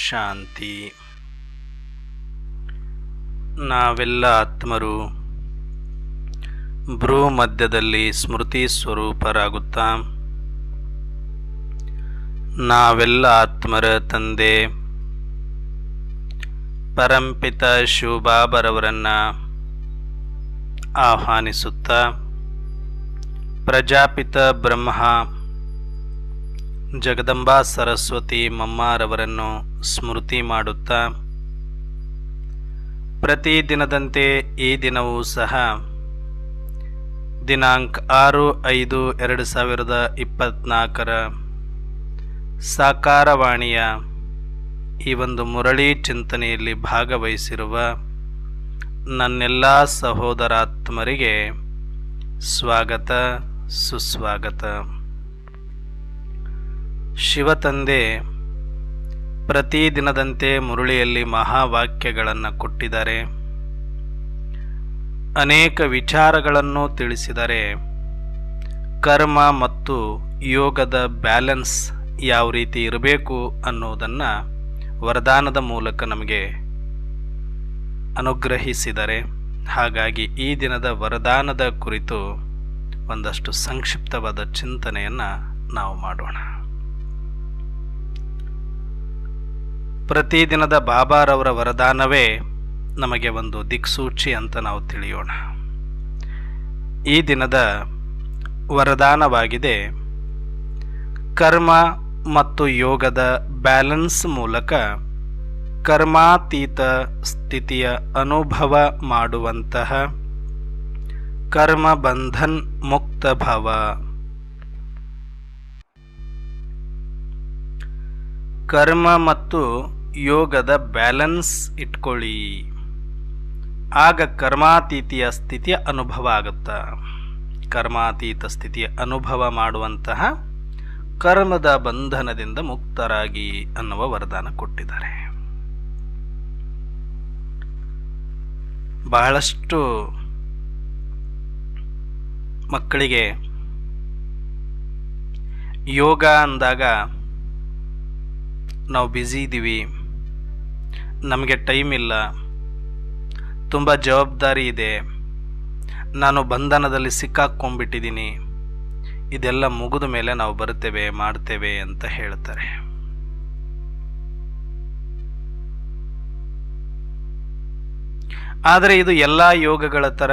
ಶಾಂತಿ. ನಾವೆಲ್ಲ ಆತ್ಮರು ಭ್ರೂ ಮಧ್ಯದಲ್ಲಿ ಸ್ಮೃತಿ ಸ್ವರೂಪರಾಗುತ್ತಾ ನಾವೆಲ್ಲ ಆತ್ಮರ ತಂದೆ ಪರಂಪಿತ ಶಿವಬಾಬರವರನ್ನು ಆಹ್ವಾನಿಸುತ್ತಾ ಪ್ರಜಾಪಿತ ಬ್ರಹ್ಮ ಜಗದಂಬಾ ಸರಸ್ವತಿ ಮಮ್ಮಾರವರನ್ನು ಸ್ಮೃತಿ ಮಾಡುತ್ತಾ ಪ್ರತಿದಿನದಂತೆ ಈ ದಿನವೂ ಸಹ ದಿನಾಂಕ 6/5/2024 ಸಾಕಾರವಾಣಿಯ ಈ ಒಂದು ಮುರಳಿ ಚಿಂತನೆಯಲ್ಲಿ ಭಾಗವಹಿಸಿರುವ ನನ್ನೆಲ್ಲ ಸಹೋದರಾತ್ಮರಿಗೆ ಸ್ವಾಗತ ಸುಸ್ವಾಗತ. ಶಿವತಂದೆ ಪ್ರತಿದಿನದಂತೆ ಮುರಳಿಯಲ್ಲಿ ಮಹಾವಾಕ್ಯಗಳನ್ನು ಕೊಟ್ಟಿದ್ದಾರೆ, ಅನೇಕ ವಿಚಾರಗಳನ್ನು ತಿಳಿಸಿದರೆ ಕರ್ಮ ಮತ್ತು ಯೋಗದ ಬ್ಯಾಲೆನ್ಸ್ ಯಾವ ರೀತಿ ಇರಬೇಕು ಅನ್ನೋದನ್ನು ವರದಾನದ ಮೂಲಕ ನಮಗೆ ಅನುಗ್ರಹಿಸಿದರೆ. ಹಾಗಾಗಿ ಈ ದಿನದ ವರದಾನದ ಕುರಿತು ಒಂದಷ್ಟು ಸಂಕ್ಷಿಪ್ತವಾದ ಚಿಂತನೆಯನ್ನು ನಾವು ಮಾಡೋಣ. ಪ್ರತಿದಿನದ ಬಾಬಾರವರ ವರದಾನವೇ ನಮಗೆ ಒಂದು ದಿಕ್ಸೂಚಿ ಅಂತ ನಾವು ತಿಳಿಯೋಣ. ಈ ದಿನದ ವರದಾನವಾಗಿದೆ, ಕರ್ಮ ಮತ್ತು ಯೋಗದ ಬ್ಯಾಲೆನ್ಸ್ ಮೂಲಕ ಕರ್ಮಾತೀತ ಸ್ಥಿತಿಯ ಅನುಭವ ಮಾಡುವಂತಹ ಕರ್ಮ ಬಂಧನ್ ಮುಕ್ತ ಭವ. ಕರ್ಮ ಮತ್ತು ಯೋಗದ ಬ್ಯಾಲೆನ್ಸ್ ಇಟ್ಕೊಳ್ಳಿ, ಆಗ ಕರ್ಮಾತೀತಿಯ ಸ್ಥಿತಿಯ ಅನುಭವ ಆಗುತ್ತಾ. ಕರ್ಮಾತೀತ ಸ್ಥಿತಿಯ ಅನುಭವ ಮಾಡುವಂತಹ ಕರ್ಮದ ಬಂಧನದಿಂದ ಮುಕ್ತರಾಗಿ ಅನ್ನುವ ವರದಾನ ಕೊಟ್ಟಿದ್ದಾರೆ. ಬಹಳಷ್ಟು ಮಕ್ಕಳಿಗೆ ಯೋಗ ಅಂದಾಗ ನಾವು ಬ್ಯುಸಿ ಇದ್ದೀವಿ, ನಮಗೆ ಟೈಮ್ ಇಲ್ಲ, ತುಂಬ ಜವಾಬ್ದಾರಿ ಇದೆ, ನಾನು ಬಂಧನದಲ್ಲಿ ಸಿಕ್ಕಾಕ್ಕೊಂಡ್ಬಿಟ್ಟಿದ್ದೀನಿ, ಇದೆಲ್ಲ ಮುಗಿದ ಮೇಲೆ ನಾವು ಬರ್ತೇವೆ ಮಾಡ್ತೇವೆ ಅಂತ ಹೇಳ್ತಾರೆ. ಆದರೆ ಇದು ಎಲ್ಲ ಯೋಗಗಳ ಥರ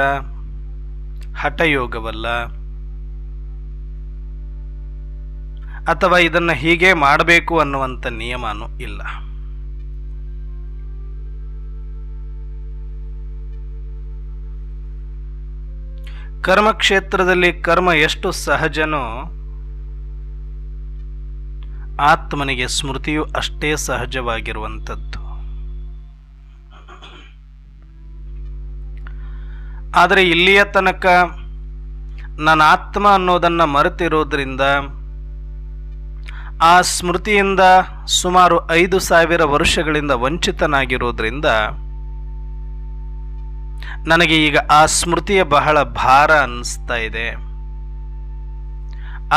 ಹಠಯೋಗವಲ್ಲ, ಅಥವಾ ಇದನ್ನು ಹೀಗೆ ಮಾಡಬೇಕು ಅನ್ನುವಂಥ ನಿಯಮನೂ ಇಲ್ಲ. ಕರ್ಮಕ್ಷೇತ್ರದಲ್ಲಿ ಕರ್ಮ ಎಷ್ಟು ಸಹಜನೋ ಆತ್ಮನಿಗೆ ಸ್ಮೃತಿಯು ಅಷ್ಟೇ ಸಹಜವಾಗಿರುವಂಥದ್ದು. ಆದರೆ ಇಲ್ಲಿಯ ತನಕ ನನ್ನ ಆತ್ಮ ಅನ್ನೋದನ್ನು ಮರೆತಿರೋದ್ರಿಂದ, ಆ ಸ್ಮೃತಿಯಿಂದ ಸುಮಾರು 5,000 ವರ್ಷಗಳಿಂದ ವಂಚಿತನಾಗಿರೋದ್ರಿಂದ ನನಗೆ ಈಗ ಆ ಸ್ಮೃತಿಯ ಬಹಳ ಭಾರ ಅನ್ನಿಸ್ತಾ ಇದೆ.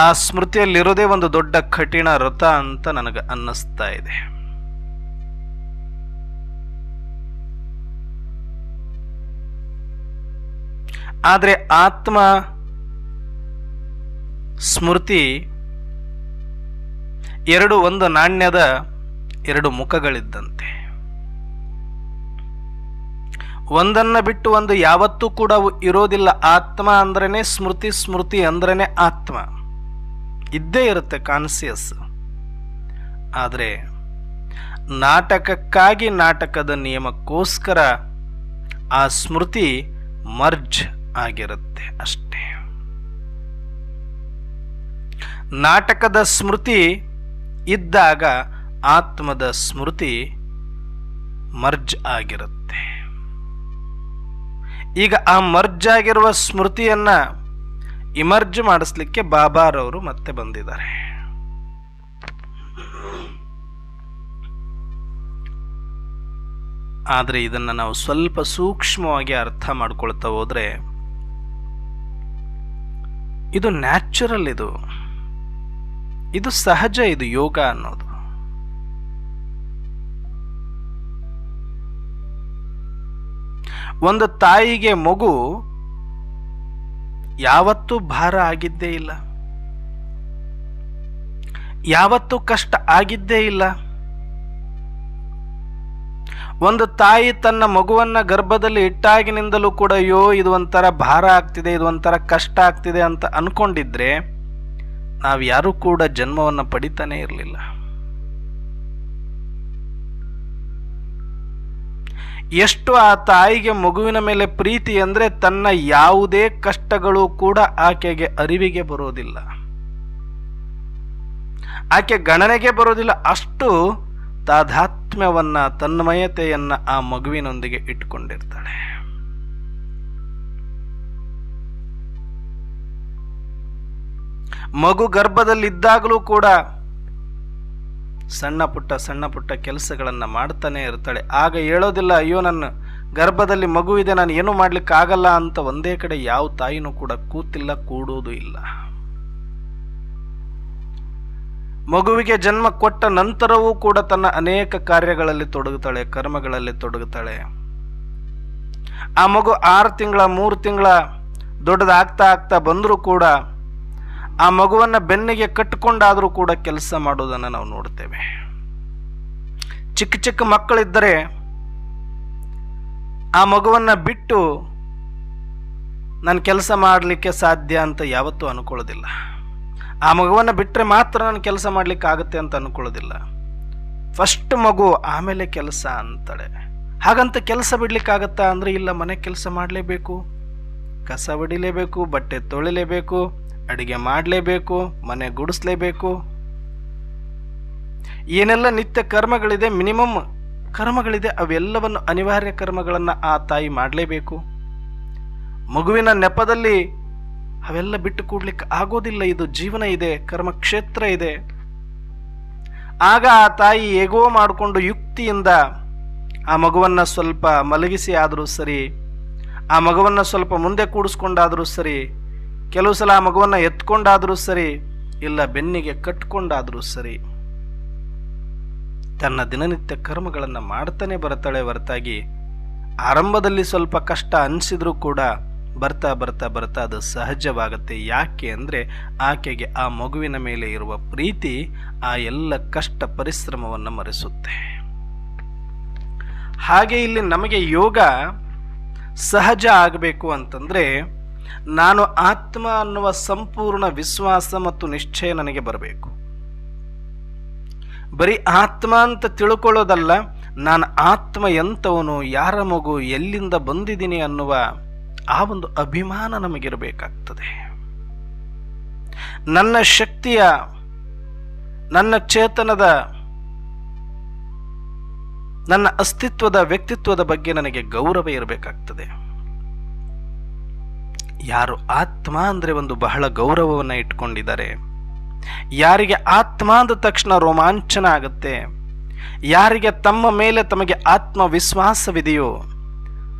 ಆ ಸ್ಮೃತಿಯಲ್ಲಿರೋದೇ ಒಂದು ದೊಡ್ಡ ಕಠಿಣ ವ್ರತ ಅಂತ ನನಗೆ ಅನ್ನಿಸ್ತಾ ಇದೆ. ಆದರೆ ಆತ್ಮ ಸ್ಮೃತಿ ಒಂದು ನಾಣ್ಯದ 2 ಮುಖಗಳಿದ್ದಂತೆ. ಒಂದನ್ನು ಬಿಟ್ಟು ಒಂದು ಯಾವತ್ತೂ ಕೂಡ ಇರೋದಿಲ್ಲ. ಆತ್ಮ ಅಂದ್ರೇನೆ ಸ್ಮೃತಿ, ಸ್ಮೃತಿ ಅಂದ್ರೇನೆ ಆತ್ಮ ಇದ್ದೇ ಇರುತ್ತೆ, ಕಾನ್ಸಿಯಸ್. ಆದರೆ ನಾಟಕಕ್ಕಾಗಿ, ನಾಟಕದ ನಿಯಮಕ್ಕೋಸ್ಕರ ಆ ಸ್ಮೃತಿ ಮರ್ಜ್ ಆಗಿರುತ್ತೆ ಅಷ್ಟೇ. ನಾಟಕದ ಸ್ಮೃತಿ ಇದ್ದಾಗ ಆತ್ಮದ ಸ್ಮೃತಿ ಮರ್ಜ್ ಆಗಿರುತ್ತೆ. ಈಗ ಆ ಮರ್ಜ್ ಆಗಿರುವ ಸ್ಮೃತಿಯನ್ನ ಇಮರ್ಜ್ ಮಾಡಿಸ್ಲಿಕ್ಕೆ ಬಾಬಾರವರು ಮತ್ತೆ ಬಂದಿದ್ದಾರೆ. ಆದರೆ ಇದನ್ನು ನಾವು ಸ್ವಲ್ಪ ಸೂಕ್ಷ್ಮವಾಗಿ ಅರ್ಥ ಮಾಡ್ಕೊಳ್ತಾ ಹೋದ್ರೆ ಇದು ನ್ಯಾಚುರಲ್, ಇದು ಸಹಜ, ಇದು ಯೋಗ ಅನ್ನೋದು. ಒಂದು ತಾಯಿಗೆ ಮಗು ಯಾವತ್ತೂ ಭಾರ ಆಗಿದ್ದೇ ಇಲ್ಲ, ಯಾವತ್ತೂ ಕಷ್ಟ ಆಗಿದ್ದೇ ಇಲ್ಲ. ಒಂದು ತಾಯಿ ತನ್ನ ಮಗುವನ್ನ ಗರ್ಭದಲ್ಲಿ ಇಟ್ಟಾಗಿನಿಂದಲೂ ಕೂಡ ಅಯ್ಯೋ ಇದು ಒಂಥರ ಭಾರ ಆಗ್ತಿದೆ, ಇದು ಒಂಥರ ಕಷ್ಟ ಆಗ್ತಿದೆ ಅಂತ ಅನ್ಕೊಂಡಿದ್ರೆ ನಾವು ಯಾರೂ ಕೂಡ ಜನ್ಮವನ್ನು ಪಡಿತಾನೆ ಇರಲಿಲ್ಲ. ಎಷ್ಟು ಆ ತಾಯಿಗೆ ಮಗುವಿನ ಮೇಲೆ ಪ್ರೀತಿ ಅಂದ್ರೆ ತನ್ನ ಯಾವುದೇ ಕಷ್ಟಗಳು ಕೂಡ ಆಕೆಗೆ ಅರಿವಿಗೆ ಬರೋದಿಲ್ಲ, ಆಕೆ ಗಣನೆಗೆ ಬರೋದಿಲ್ಲ. ಅಷ್ಟು ತಾದಾತ್ಮ್ಯವನ್ನ, ತನ್ಮಯತೆಯನ್ನ ಆ ಮಗುವಿನೊಂದಿಗೆ ಇಟ್ಕೊಂಡಿರ್ತಾಳೆ. ಮಗು ಗರ್ಭದಲ್ಲಿದ್ದಾಗಲೂ ಕೂಡ ಸಣ್ಣ ಪುಟ್ಟ ಕೆಲಸಗಳನ್ನ ಮಾಡ್ತಾನೆ ಇರ್ತಾಳೆ. ಆಗ ಹೇಳೋದಿಲ್ಲ ಅಯ್ಯೋ ನನ್ನ ಗರ್ಭದಲ್ಲಿ ಮಗು ಇದೆ, ನಾನು ಏನು ಮಾಡ್ಲಿಕ್ಕೆ ಆಗಲ್ಲ ಅಂತ ಒಂದೇ ಕಡೆ ಯಾವ ತಾಯಿನೂ ಕೂಡ ಕೂತಿಲ್ಲ, ಕೂಡುವುದೂ ಇಲ್ಲ. ಮಗುವಿಗೆ ಜನ್ಮ ಕೊಟ್ಟ ನಂತರವೂ ಕೂಡ ತನ್ನ ಅನೇಕ ಕಾರ್ಯಗಳಲ್ಲಿ ತೊಡಗುತ್ತಾಳೆ, ಕರ್ಮಗಳಲ್ಲಿ ತೊಡಗುತ್ತಾಳೆ. ಆ ಮಗು 6 ತಿಂಗಳ 3 ತಿಂಗಳ ದೊಡ್ಡದಾಗ್ತಾ ಬಂದರೂ ಕೂಡ ಆ ಮಗುವನ್ನ ಬೆನ್ನಿಗೆ ಕಟ್ಟಿಕೊಂಡಾದರೂ ಕೂಡ ಕೆಲಸ ಮಾಡೋದನ್ನು ನಾವು ನೋಡ್ತೇವೆ. ಚಿಕ್ಕ ಮಕ್ಕಳಿದ್ದರೆ ಆ ಮಗುವನ್ನ ಬಿಟ್ಟು ನಾನು ಕೆಲಸ ಮಾಡಲಿಕ್ಕೆ ಸಾಧ್ಯ ಅಂತ ಯಾವತ್ತೂ ಅನ್ಕೊಳ್ಳೋದಿಲ್ಲ. ಆ ಮಗುವನ್ನ ಬಿಟ್ಟರೆ ಮಾತ್ರ ನಾನು ಕೆಲಸ ಮಾಡ್ಲಿಕ್ಕೆ ಆಗುತ್ತೆ ಅಂತ ಅನ್ಕೊಳ್ಳೋದಿಲ್ಲ. ಫಸ್ಟ್ ಮಗು ಆಮೇಲೆ ಕೆಲಸ ಅಂತಾಳೆ. ಹಾಗಂತ ಕೆಲಸ ಬಿಡ್ಲಿಕ್ಕಾಗತ್ತಾ ಅಂದ್ರೆ ಇಲ್ಲ, ಮನೆ ಕೆಲಸ ಮಾಡಲೇಬೇಕು, ಕಸ ಹೊಡಿಲೇಬೇಕು, ಬಟ್ಟೆ ತೊಳಿಲೇಬೇಕು, ಅಡಿಗೆ ಮಾಡಲೇಬೇಕು, ಮನೆ ಗುಡಿಸ್ಲೇಬೇಕು. ಏನೆಲ್ಲ ನಿತ್ಯ ಕರ್ಮಗಳಿದೆ, ಮಿನಿಮಮ್ ಕರ್ಮಗಳಿದೆ, ಅವೆಲ್ಲವನ್ನು ಅನಿವಾರ್ಯ ಕರ್ಮಗಳನ್ನು ಆ ತಾಯಿ ಮಾಡಲೇಬೇಕು. ಮಗುವಿನ ನೆಪದಲ್ಲಿ ಅವೆಲ್ಲ ಬಿಟ್ಟು ಕೂಡ್ಲಿಕ್ಕೆ ಆಗೋದಿಲ್ಲ. ಇದು ಜೀವನ ಇದೆ, ಕರ್ಮಕ್ಷೇತ್ರ ಇದೆ. ಆಗ ಆ ತಾಯಿ ಹೇಗೋ ಮಾಡಿಕೊಂಡು ಯುಕ್ತಿಯಿಂದ ಆ ಮಗುವನ್ನ ಸ್ವಲ್ಪ ಮಲಗಿಸಿ ಆದರೂ ಸರಿ, ಆ ಮಗುವನ್ನ ಸ್ವಲ್ಪ ಮುಂದೆ ಕೂಡಿಸ್ಕೊಂಡಾದರೂ ಸರಿ, ಕೆಲವು ಸಲ ಆ ಮಗುವನ್ನ ಎತ್ಕೊಂಡಾದರೂ ಸರಿ, ಇಲ್ಲ ಬೆನ್ನಿಗೆ ಕಟ್ಕೊಂಡಾದರೂ ಸರಿ, ತನ್ನ ದಿನನಿತ್ಯ ಕರ್ಮಗಳನ್ನು ಮಾಡ್ತಾನೆ ಬರ್ತಾಳೆ ಹೊರತಾಗಿ ಆರಂಭದಲ್ಲಿ ಸ್ವಲ್ಪ ಕಷ್ಟ ಅನಿಸಿದ್ರೂ ಕೂಡ ಬರ್ತಾ ಅದು ಸಹಜವಾಗುತ್ತೆ. ಯಾಕೆ ಅಂದರೆ ಆಕೆಗೆ ಆ ಮಗುವಿನ ಮೇಲೆ ಇರುವ ಪ್ರೀತಿ ಆ ಎಲ್ಲ ಕಷ್ಟ ಪರಿಶ್ರಮವನ್ನು ಮರೆಸುತ್ತೆ. ಹಾಗೆ ಇಲ್ಲಿ ನಮಗೆ ಯೋಗ ಸಹಜ ಆಗಬೇಕು ಅಂತಂದ್ರೆ ನಾನು ಆತ್ಮ ಅನ್ನುವ ಸಂಪೂರ್ಣ ವಿಶ್ವಾಸ ಮತ್ತು ನಿಶ್ಚಯ ನನಗೆ ಬರಬೇಕು. ಬರೀ ಆತ್ಮ ಅಂತ ತಿಳ್ಕೊಳ್ಳೋದಲ್ಲ, ನಾನು ಆತ್ಮ ಎಂತವನು, ಯಾರ ಮಗು, ಎಲ್ಲಿಂದ ಬಂದಿದ್ದೀನಿ ಅನ್ನುವ ಆ ಒಂದು ಅಭಿಮಾನ ನಮಗಿರಬೇಕಾಗ್ತದೆ. ನನ್ನ ಶಕ್ತಿಯ, ನನ್ನ ಚೇತನದ, ನನ್ನ ಅಸ್ತಿತ್ವದ, ವ್ಯಕ್ತಿತ್ವದ ಬಗ್ಗೆ ನನಗೆ ಗೌರವ ಇರಬೇಕಾಗ್ತದೆ. ಯಾರು ಆತ್ಮ ಅಂದ್ರೆ ಒಂದು ಬಹಳ ಗೌರವವನ್ನು ಇಟ್ಕೊಂಡಿದ್ದಾರೆ, ಯಾರಿಗೆ ಆತ್ಮ ಅಂದ ತಕ್ಷಣ ರೋಮಾಂಚನ ಆಗುತ್ತೆ, ಯಾರಿಗೆ ತಮ್ಮ ಮೇಲೆ ತಮಗೆ ಆತ್ಮವಿಶ್ವಾಸವಿದೆಯೋ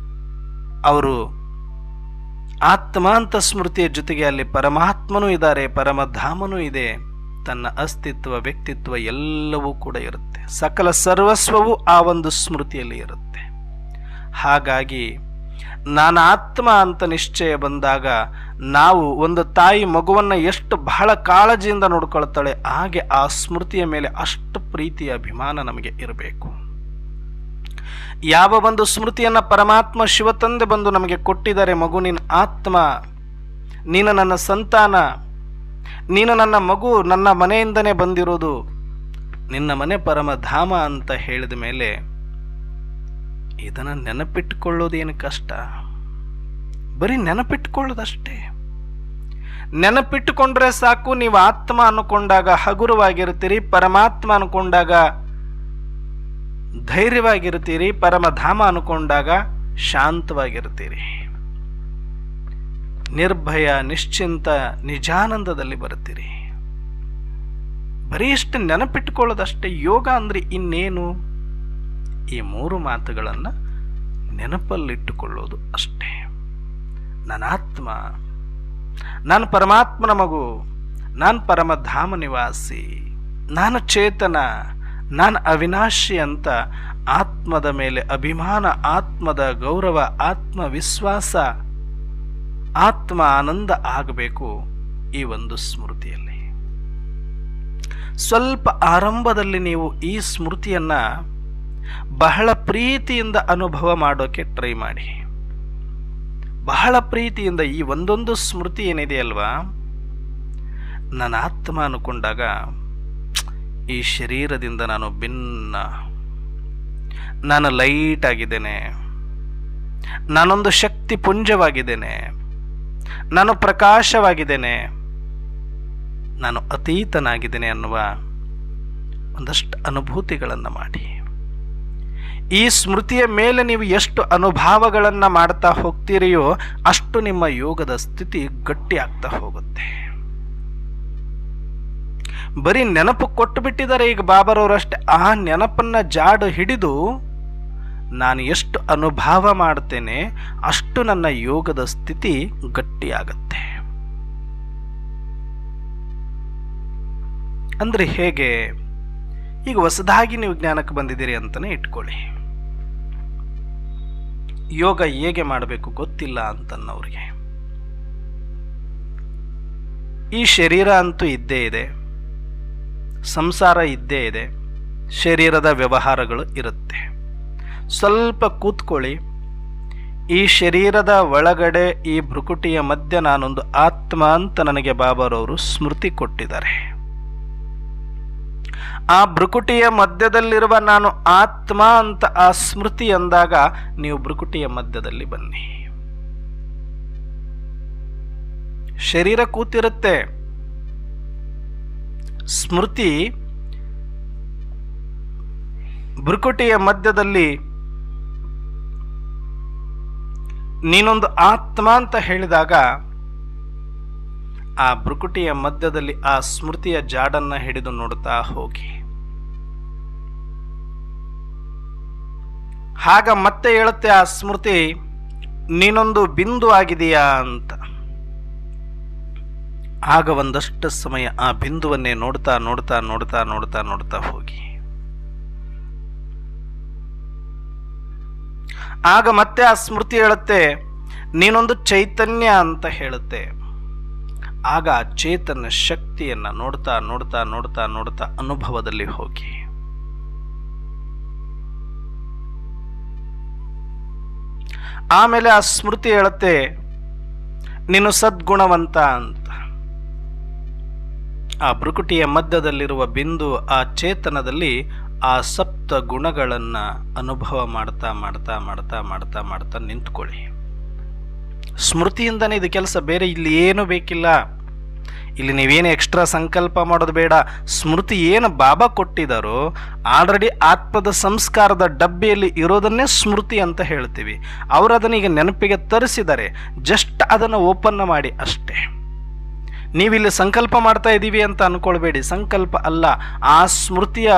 ಅವರು ಆತ್ಮ ಅಂತ ಸ್ಮೃತಿಯ ಜೊತೆಗೆ ಅಲ್ಲಿ ಪರಮಾತ್ಮನೂ ಇದ್ದಾರೆ, ಪರಮಧಾಮನೂ ಇದೆ, ತನ್ನ ಅಸ್ತಿತ್ವ, ವ್ಯಕ್ತಿತ್ವ ಎಲ್ಲವೂ ಕೂಡ ಇರುತ್ತೆ. ಸಕಲ ಸರ್ವಸ್ವವು ಆ ಒಂದು ಸ್ಮೃತಿಯಲ್ಲಿ ಇರುತ್ತೆ. ಹಾಗಾಗಿ ನಾನು ಆತ್ಮ ಅಂತ ನಿಶ್ಚಯ ಬಂದಾಗ ನಾವು ಒಂದು ತಾಯಿ ಮಗುವನ್ನ ಎಷ್ಟು ಬಹಳ ಕಾಳಜಿಯಿಂದ ನೋಡ್ಕೊಳ್ತಾಳೆ, ಹಾಗೆ ಆ ಸ್ಮೃತಿಯ ಮೇಲೆ ಅಷ್ಟು ಪ್ರೀತಿಯ ಅಭಿಮಾನ ನಮಗೆ ಇರಬೇಕು. ಯಾವ ಒಂದು ಸ್ಮೃತಿಯನ್ನ ಪರಮಾತ್ಮ ಶಿವ ತಂದೆ ಬಂದು ನಮಗೆ ಕೊಟ್ಟಿದ್ದಾರೆ, ಮಗು ನಿನ್ನ ಆತ್ಮ, ನೀನು ನನ್ನ ಸಂತಾನ, ನೀನು ನನ್ನ ಮಗು, ನನ್ನ ಮನೆಯಿಂದನೇ ಬಂದಿರೋದು, ನಿನ್ನ ಮನೆ ಪರಮಧಾಮ ಅಂತ ಹೇಳಿದ ಮೇಲೆ ಇದನ್ನು ನೆನಪಿಟ್ಟುಕೊಳ್ಳೋದೇನು ಕಷ್ಟ? ಬರೀ ನೆನಪಿಟ್ಟುಕೊಳ್ಳೋದಷ್ಟೇ. ನೆನಪಿಟ್ಟುಕೊಂಡ್ರೆ ಸಾಕು. ನೀವು ಆತ್ಮ ಅನ್ಕೊಂಡಾಗ ಹಗುರವಾಗಿರ್ತೀರಿ, ಪರಮಾತ್ಮ ಅನ್ಕೊಂಡಾಗ ಧೈರ್ಯವಾಗಿರ್ತೀರಿ, ಪರಮಧಾಮ ಅನ್ಕೊಂಡಾಗ ಶಾಂತವಾಗಿರ್ತೀರಿ. ನಿರ್ಭಯ, ನಿಶ್ಚಿಂತ, ನಿಜಾನಂದದಲ್ಲಿ ಬರ್ತೀರಿ. ಬರೀ ಇಷ್ಟು ನೆನಪಿಟ್ಟುಕೊಳ್ಳೋದಷ್ಟೇ. ಯೋಗ ಅಂದ್ರೆ ಇನ್ನೇನು? ಈ 3 ಮಾತುಗಳನ್ನು ನೆನಪಲ್ಲಿಟ್ಟುಕೊಳ್ಳೋದು ಅಷ್ಟೇ. ನನ್ನ ಆತ್ಮ, ನಾನು ಪರಮಾತ್ಮನ ಮಗು, ನಾನು ಪರಮಧಾಮ ನಿವಾಸಿ, ನಾನು ಚೇತನ, ನಾನು ಅವಿನಾಶಿ ಅಂತ ಆತ್ಮದ ಮೇಲೆ ಅಭಿಮಾನ, ಆತ್ಮದ ಗೌರವ, ಆತ್ಮವಿಶ್ವಾಸ, ಆತ್ಮ ಆನಂದ ಆಗಬೇಕು ಈ ಒಂದು ಸ್ಮೃತಿಯಲ್ಲಿ. ಸ್ವಲ್ಪ ಆರಂಭದಲ್ಲಿ ನೀವು ಈ ಸ್ಮೃತಿಯನ್ನ ಬಹಳ ಪ್ರೀತಿಯಿಂದ ಅನುಭವ ಮಾಡೋಕೆ ಟ್ರೈ ಮಾಡಿ. ಬಹಳ ಪ್ರೀತಿಯಿಂದ ಈ ಒಂದೊಂದು ಸ್ಮೃತಿ ಏನಿದೆ ಅಲ್ವಾ, ನನ್ನ ಆತ್ಮ ಅನ್ಕೊಂಡಾಗ ಈ ಶರೀರದಿಂದ ನಾನು ಭಿನ್ನ, ನಾನು ಲೈಟ್ ಆಗಿದ್ದೇನೆ, ನಾನೊಂದು ಶಕ್ತಿ ಪುಂಜವಾಗಿದ್ದೇನೆ, ನಾನು ಪ್ರಕಾಶವಾಗಿದ್ದೇನೆ, ನಾನು ಅತೀತನಾಗಿದ್ದೇನೆ ಅನ್ನುವ ಒಂದಷ್ಟು ಅನುಭೂತಿಗಳನ್ನು ಮಾಡಿ. ಈ ಸ್ಮೃತಿಯ ಮೇಲೆ ನೀವು ಎಷ್ಟು ಅನುಭವಗಳನ್ನು ಮಾಡ್ತಾ ಹೋಗ್ತೀರಿಯೋ ಅಷ್ಟು ನಿಮ್ಮ ಯೋಗದ ಸ್ಥಿತಿ ಗಟ್ಟಿ ಆಗ್ತಾ ಹೋಗುತ್ತೆ. ಬರೀ ನೆನಪು ಕೊಟ್ಟು ಬಿಟ್ಟಿದ್ದಾರೆ ಈಗ ಬಾಬಾರವರಷ್ಟೇ. ಆ ನೆನಪನ್ನ ಜಾಡು ಹಿಡಿದು ನಾನು ಎಷ್ಟು ಅನುಭವ ಮಾಡ್ತೇನೆ ಅಷ್ಟು ನನ್ನ ಯೋಗದ ಸ್ಥಿತಿ ಗಟ್ಟಿಯಾಗತ್ತೆ. ಅಂದ್ರೆ ಹೇಗೆ? ಈಗ ಹೊಸದಾಗಿ ನೀವು ಜ್ಞಾನಕ್ಕೆ ಬಂದಿದ್ದೀರಿ ಅಂತಾನೆ ಇಟ್ಕೊಳ್ಳಿ. ಯೋಗ ಹೇಗೆ ಮಾಡಬೇಕು ಗೊತ್ತಿಲ್ಲ ಅಂತನ್ನೋರಿಗೆ, ಈ ಶರೀರ ಅಂತೂ ಇದ್ದೇ ಇದೆ, ಸಂಸಾರ ಇದ್ದೇ ಇದೆ, ಶರೀರದ ವ್ಯವಹಾರಗಳು ಇರುತ್ತೆ. ಸ್ವಲ್ಪ ಕೂತ್ಕೊಳ್ಳಿ. ಈ ಶರೀರದ ಒಳಗಡೆ ಈ ಭ್ರುಕುಟಿಯ ಮಧ್ಯೆ ನಾನೊಂದು ಆತ್ಮ ಅಂತ ನನಗೆ ಬಾಬಾರವರು ಸ್ಮೃತಿ ಕೊಟ್ಟಿದ್ದಾರೆ. ಆ ಭ್ರುಕುಟಿಯ ಮಧ್ಯದಲ್ಲಿರುವ ನಾನು ಆತ್ಮ ಅಂತ ಆ ಸ್ಮೃತಿ ಅಂದಾಗ ನೀವು ಭ್ರುಕುಟಿಯ ಮಧ್ಯದಲ್ಲಿ ಬನ್ನಿ. ಶರೀರ ಕೂತಿರುತ್ತೆ, ಸ್ಮೃತಿ ಭ್ರುಕುಟಿಯ ಮಧ್ಯದಲ್ಲಿ ನೀನೊಂದು ಆತ್ಮ ಅಂತ ಹೇಳಿದಾಗ ಆ ಭ್ರುಕುಟಿಯ ಮಧ್ಯದಲ್ಲಿ ಆ ಸ್ಮೃತಿಯ ಜಾಡನ್ನ ಹಿಡಿದು ನೋಡ್ತಾ ಹೋಗಿ. ಆಗ ಮತ್ತೆ ಹೇಳುತ್ತೆ ಆ ಸ್ಮೃತಿ, ನೀನೊಂದು ಬಿಂದು ಆಗಿದೆಯಾ ಅಂತ. ಆಗ ಒಂದಷ್ಟು ಸಮಯ ಆ ಬಿಂದುವನ್ನೇ ನೋಡ್ತಾ ನೋಡ್ತಾ ನೋಡ್ತಾ ನೋಡ್ತಾ ನೋಡ್ತಾ ಹೋಗಿ. ಆಗ ಮತ್ತೆ ಆ ಸ್ಮೃತಿ ಹೇಳುತ್ತೆ, ನೀನೊಂದು ಚೈತನ್ಯ ಅಂತ ಹೇಳುತ್ತೆ. ಆಗ ಆ ಚೇತನ ಶಕ್ತಿಯನ್ನ ನೋಡ್ತಾ ನೋಡ್ತಾ ನೋಡ್ತಾ ನೋಡ್ತಾ ಅನುಭವದಲ್ಲಿ ಹೋಗಿ. ಆಮೇಲೆ ಆ ಸ್ಮೃತಿ ಹೇಳುತ್ತೆ, ನೀನು ಸದ್ಗುಣವಂತ ಅಂತ. ಆ ಭ್ರುಕುಟಿಯ ಮಧ್ಯದಲ್ಲಿರುವ ಬಿಂದು ಆ ಚೇತನದಲ್ಲಿ ಆ ಸಪ್ತ ಗುಣಗಳನ್ನ ಅನುಭವ ಮಾಡ್ತಾ ಮಾಡ್ತಾ ಮಾಡ್ತಾ ಮಾಡ್ತಾ ಮಾಡ್ತಾ ನಿಂತ್ಕೊಳ್ಳಿ. ಸ್ಮೃತಿಯಿಂದನೇ ಇದು ಕೆಲಸ, ಬೇರೆ ಇಲ್ಲಿ ಏನು ಬೇಕಿಲ್ಲ. ಇಲ್ಲಿ ನೀವೇನು ಎಕ್ಸ್ಟ್ರಾ ಸಂಕಲ್ಪ ಮಾಡೋದು ಬೇಡ. ಸ್ಮೃತಿ ಏನು ಬಾಬಾ ಕೊಟ್ಟಿದ್ದಾರೋ ಆಲ್ರೆಡಿ ಆತ್ಮದ ಸಂಸ್ಕಾರದ ಡಬ್ಬಿಯಲ್ಲಿ ಇರೋದನ್ನೇ ಸ್ಮೃತಿ ಅಂತ ಹೇಳ್ತೀವಿ. ಅವರು ಅದನ್ನ ಈಗ ನೆನಪಿಗೆ ತರಿಸಿದ್ದಾರೆ, ಜಸ್ಟ್ ಅದನ್ನು ಓಪನ್ ಮಾಡಿ ಅಷ್ಟೇ. ನೀವಿಲ್ಲಿ ಸಂಕಲ್ಪ ಮಾಡ್ತಾ ಇದ್ದೀವಿ ಅಂತ ಅನ್ಕೊಳ್ಬೇಡಿ, ಸಂಕಲ್ಪ ಅಲ್ಲ, ಆ ಸ್ಮೃತಿಯ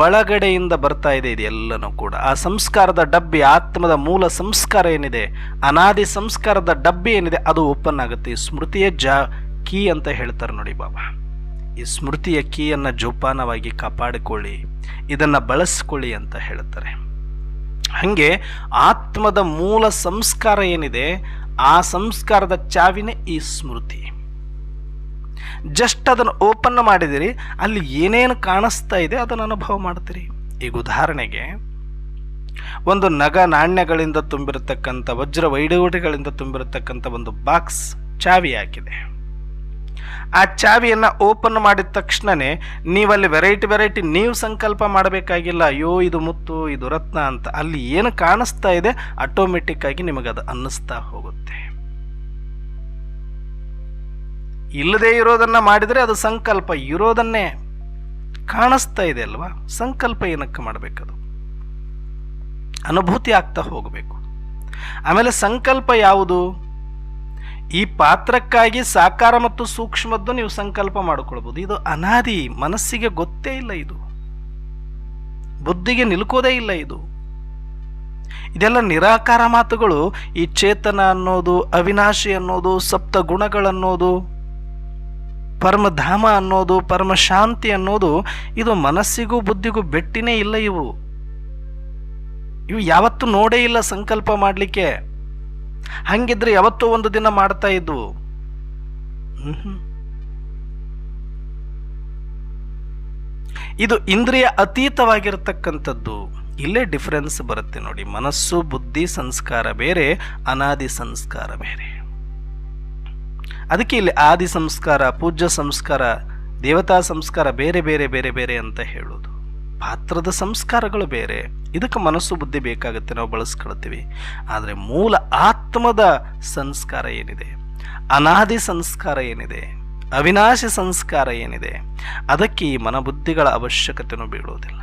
ಒಳಗಡೆಯಿಂದ ಬರ್ತಾ ಇದೆ ಇದೆಲ್ಲನೂ ಕೂಡ. ಆ ಸಂಸ್ಕಾರದ ಡಬ್ಬಿ, ಆತ್ಮದ ಮೂಲ ಸಂಸ್ಕಾರ ಏನಿದೆ, ಅನಾದಿ ಸಂಸ್ಕಾರದ ಡಬ್ಬಿ ಏನಿದೆ, ಅದು ಓಪನ್ ಆಗುತ್ತೆ. ಈ ಸ್ಮೃತಿಯ ಕೀ ಅಂತ ಹೇಳ್ತಾರೆ ನೋಡಿ ಬಾಬಾ. ಈ ಸ್ಮೃತಿಯ ಕೀಯನ್ನು ಜೋಪಾನವಾಗಿ ಕಾಪಾಡಿಕೊಳ್ಳಿ, ಇದನ್ನು ಬಳಸ್ಕೊಳ್ಳಿ ಅಂತ ಹೇಳ್ತಾರೆ. ಹಾಗೆ ಆತ್ಮದ ಮೂಲ ಸಂಸ್ಕಾರ ಏನಿದೆ, ಆ ಸಂಸ್ಕಾರದ ಚಾವಿನೇ ಈ ಸ್ಮೃತಿ. ಜಸ್ಟ್ ಅದನ್ನು ಓಪನ್ ಮಾಡಿದಿರಿ, ಅಲ್ಲಿ ಏನೇನು ಕಾಣಿಸ್ತಾ ಇದೆ ಅದನ್ನು ಅನುಭವ ಮಾಡ್ತೀರಿ. ಈಗ ಉದಾಹರಣೆಗೆ ಒಂದು ನಗ ನಾಣ್ಯಗಳಿಂದ ತುಂಬಿರತಕ್ಕಂಥ, ವಜ್ರ ವೈಡೂರ್ಯಗಳಿಂದ ತುಂಬಿರತಕ್ಕಂಥ ಒಂದು ಬಾಕ್ಸ್ ಚಾವಿ ಹಾಕಿದೆ. ಆ ಚಾವಿಯನ್ನು ಓಪನ್ ಮಾಡಿದ ತಕ್ಷಣನೇ ನೀವಲ್ಲಿ ವೆರೈಟಿ ನೀವು ಸಂಕಲ್ಪ ಮಾಡಬೇಕಾಗಿಲ್ಲ, ಅಯ್ಯೋ ಇದು ಮುತ್ತು ಇದು ರತ್ನ ಅಂತ. ಅಲ್ಲಿ ಏನು ಕಾಣಿಸ್ತಾ ಇದೆ ಆಟೋಮೆಟಿಕ್ ಆಗಿ ನಿಮಗದು ಅನ್ನಿಸ್ತಾ ಹೋಗುತ್ತೆ. ಇಲ್ಲದೆ ಇರೋದನ್ನ ಮಾಡಿದರೆ ಅದು ಸಂಕಲ್ಪ, ಇರೋದನ್ನೇ ಕಾಣಿಸ್ತಾ ಇದೆ ಅಲ್ವಾ. ಸಂಕಲ್ಪ ಏನಕ್ಕೆ ಮಾಡಬೇಕದು? ಅನುಭೂತಿ ಆಗ್ತಾ ಹೋಗಬೇಕು. ಆಮೇಲೆ ಸಂಕಲ್ಪ ಯಾವುದು? ಈ ಪಾತ್ರಕ್ಕಾಗಿ ಸಾಕಾರ ಮತ್ತು ಸೂಕ್ಷ್ಮದ್ದು ನೀವು ಸಂಕಲ್ಪ ಮಾಡಿಕೊಳ್ಬೋದು. ಇದು ಅನಾದಿ, ಮನಸ್ಸಿಗೆ ಗೊತ್ತೇ ಇಲ್ಲ, ಇದು ಬುದ್ಧಿಗೆ ನಿಲ್ಕೋದೇ ಇಲ್ಲ. ಇದೆಲ್ಲ ನಿರಾಕಾರ ಮಾತುಗಳು. ಈ ಚೇತನ ಅನ್ನೋದು, ಅವಿನಾಶಿ ಅನ್ನೋದು, ಸಪ್ತ ಗುಣಗಳನ್ನೋದು, ಪರಮಧಾಮ ಅನ್ನೋದು, ಪರಮಶಾಂತಿ ಅನ್ನೋದು, ಇದು ಮನಸ್ಸಿಗೂ ಬುದ್ಧಿಗೂ ಬೆಟ್ಟಿನೇ ಇಲ್ಲ. ಇವು ಇವು ಯಾವತ್ತೂ ನೋಡೇ ಇಲ್ಲ ಸಂಕಲ್ಪ ಮಾಡಲಿಕ್ಕೆ. ಹಂಗಿದ್ರೆ ಯಾವತ್ತೋ ಒಂದು ದಿನ ಮಾಡ್ತಾ ಇದ್ವು. ಇದು ಇಂದ್ರಿಯ ಅತೀತವಾಗಿರತಕ್ಕಂಥದ್ದು. ಇಲ್ಲೇ ಡಿಫರೆನ್ಸ್ ಬರುತ್ತೆ ನೋಡಿ. ಮನಸ್ಸು, ಬುದ್ಧಿ, ಸಂಸ್ಕಾರ ಬೇರೆ, ಅನಾದಿ ಸಂಸ್ಕಾರ ಬೇರೆ. ಅದಕ್ಕೆ ಇಲ್ಲಿ ಆದಿ ಸಂಸ್ಕಾರ, ಪೂಜ್ಯ ಸಂಸ್ಕಾರ, ದೇವತಾ ಸಂಸ್ಕಾರ ಬೇರೆ ಬೇರೆ ಬೇರೆ ಬೇರೆ ಅಂತ ಹೇಳೋದು. ಪಾತ್ರದ ಸಂಸ್ಕಾರಗಳು ಬೇರೆ. ಇದಕ್ಕೆ ಮನಸ್ಸು, ಬುದ್ಧಿ ಬೇಕಾಗುತ್ತೆ, ನಾವು ಬಳಸ್ಕೊಳ್ತೀವಿ. ಆದರೆ ಮೂಲ ಆತ್ಮದ ಸಂಸ್ಕಾರ ಏನಿದೆ, ಅನಾದಿ ಸಂಸ್ಕಾರ ಏನಿದೆ, ಅವಿನಾಶಿ ಸಂಸ್ಕಾರ ಏನಿದೆ, ಅದಕ್ಕೆ ಈ ಮನಬುದ್ಧಿಗಳ ಅವಶ್ಯಕತೆನೂ ಬೀಳುವುದಿಲ್ಲ.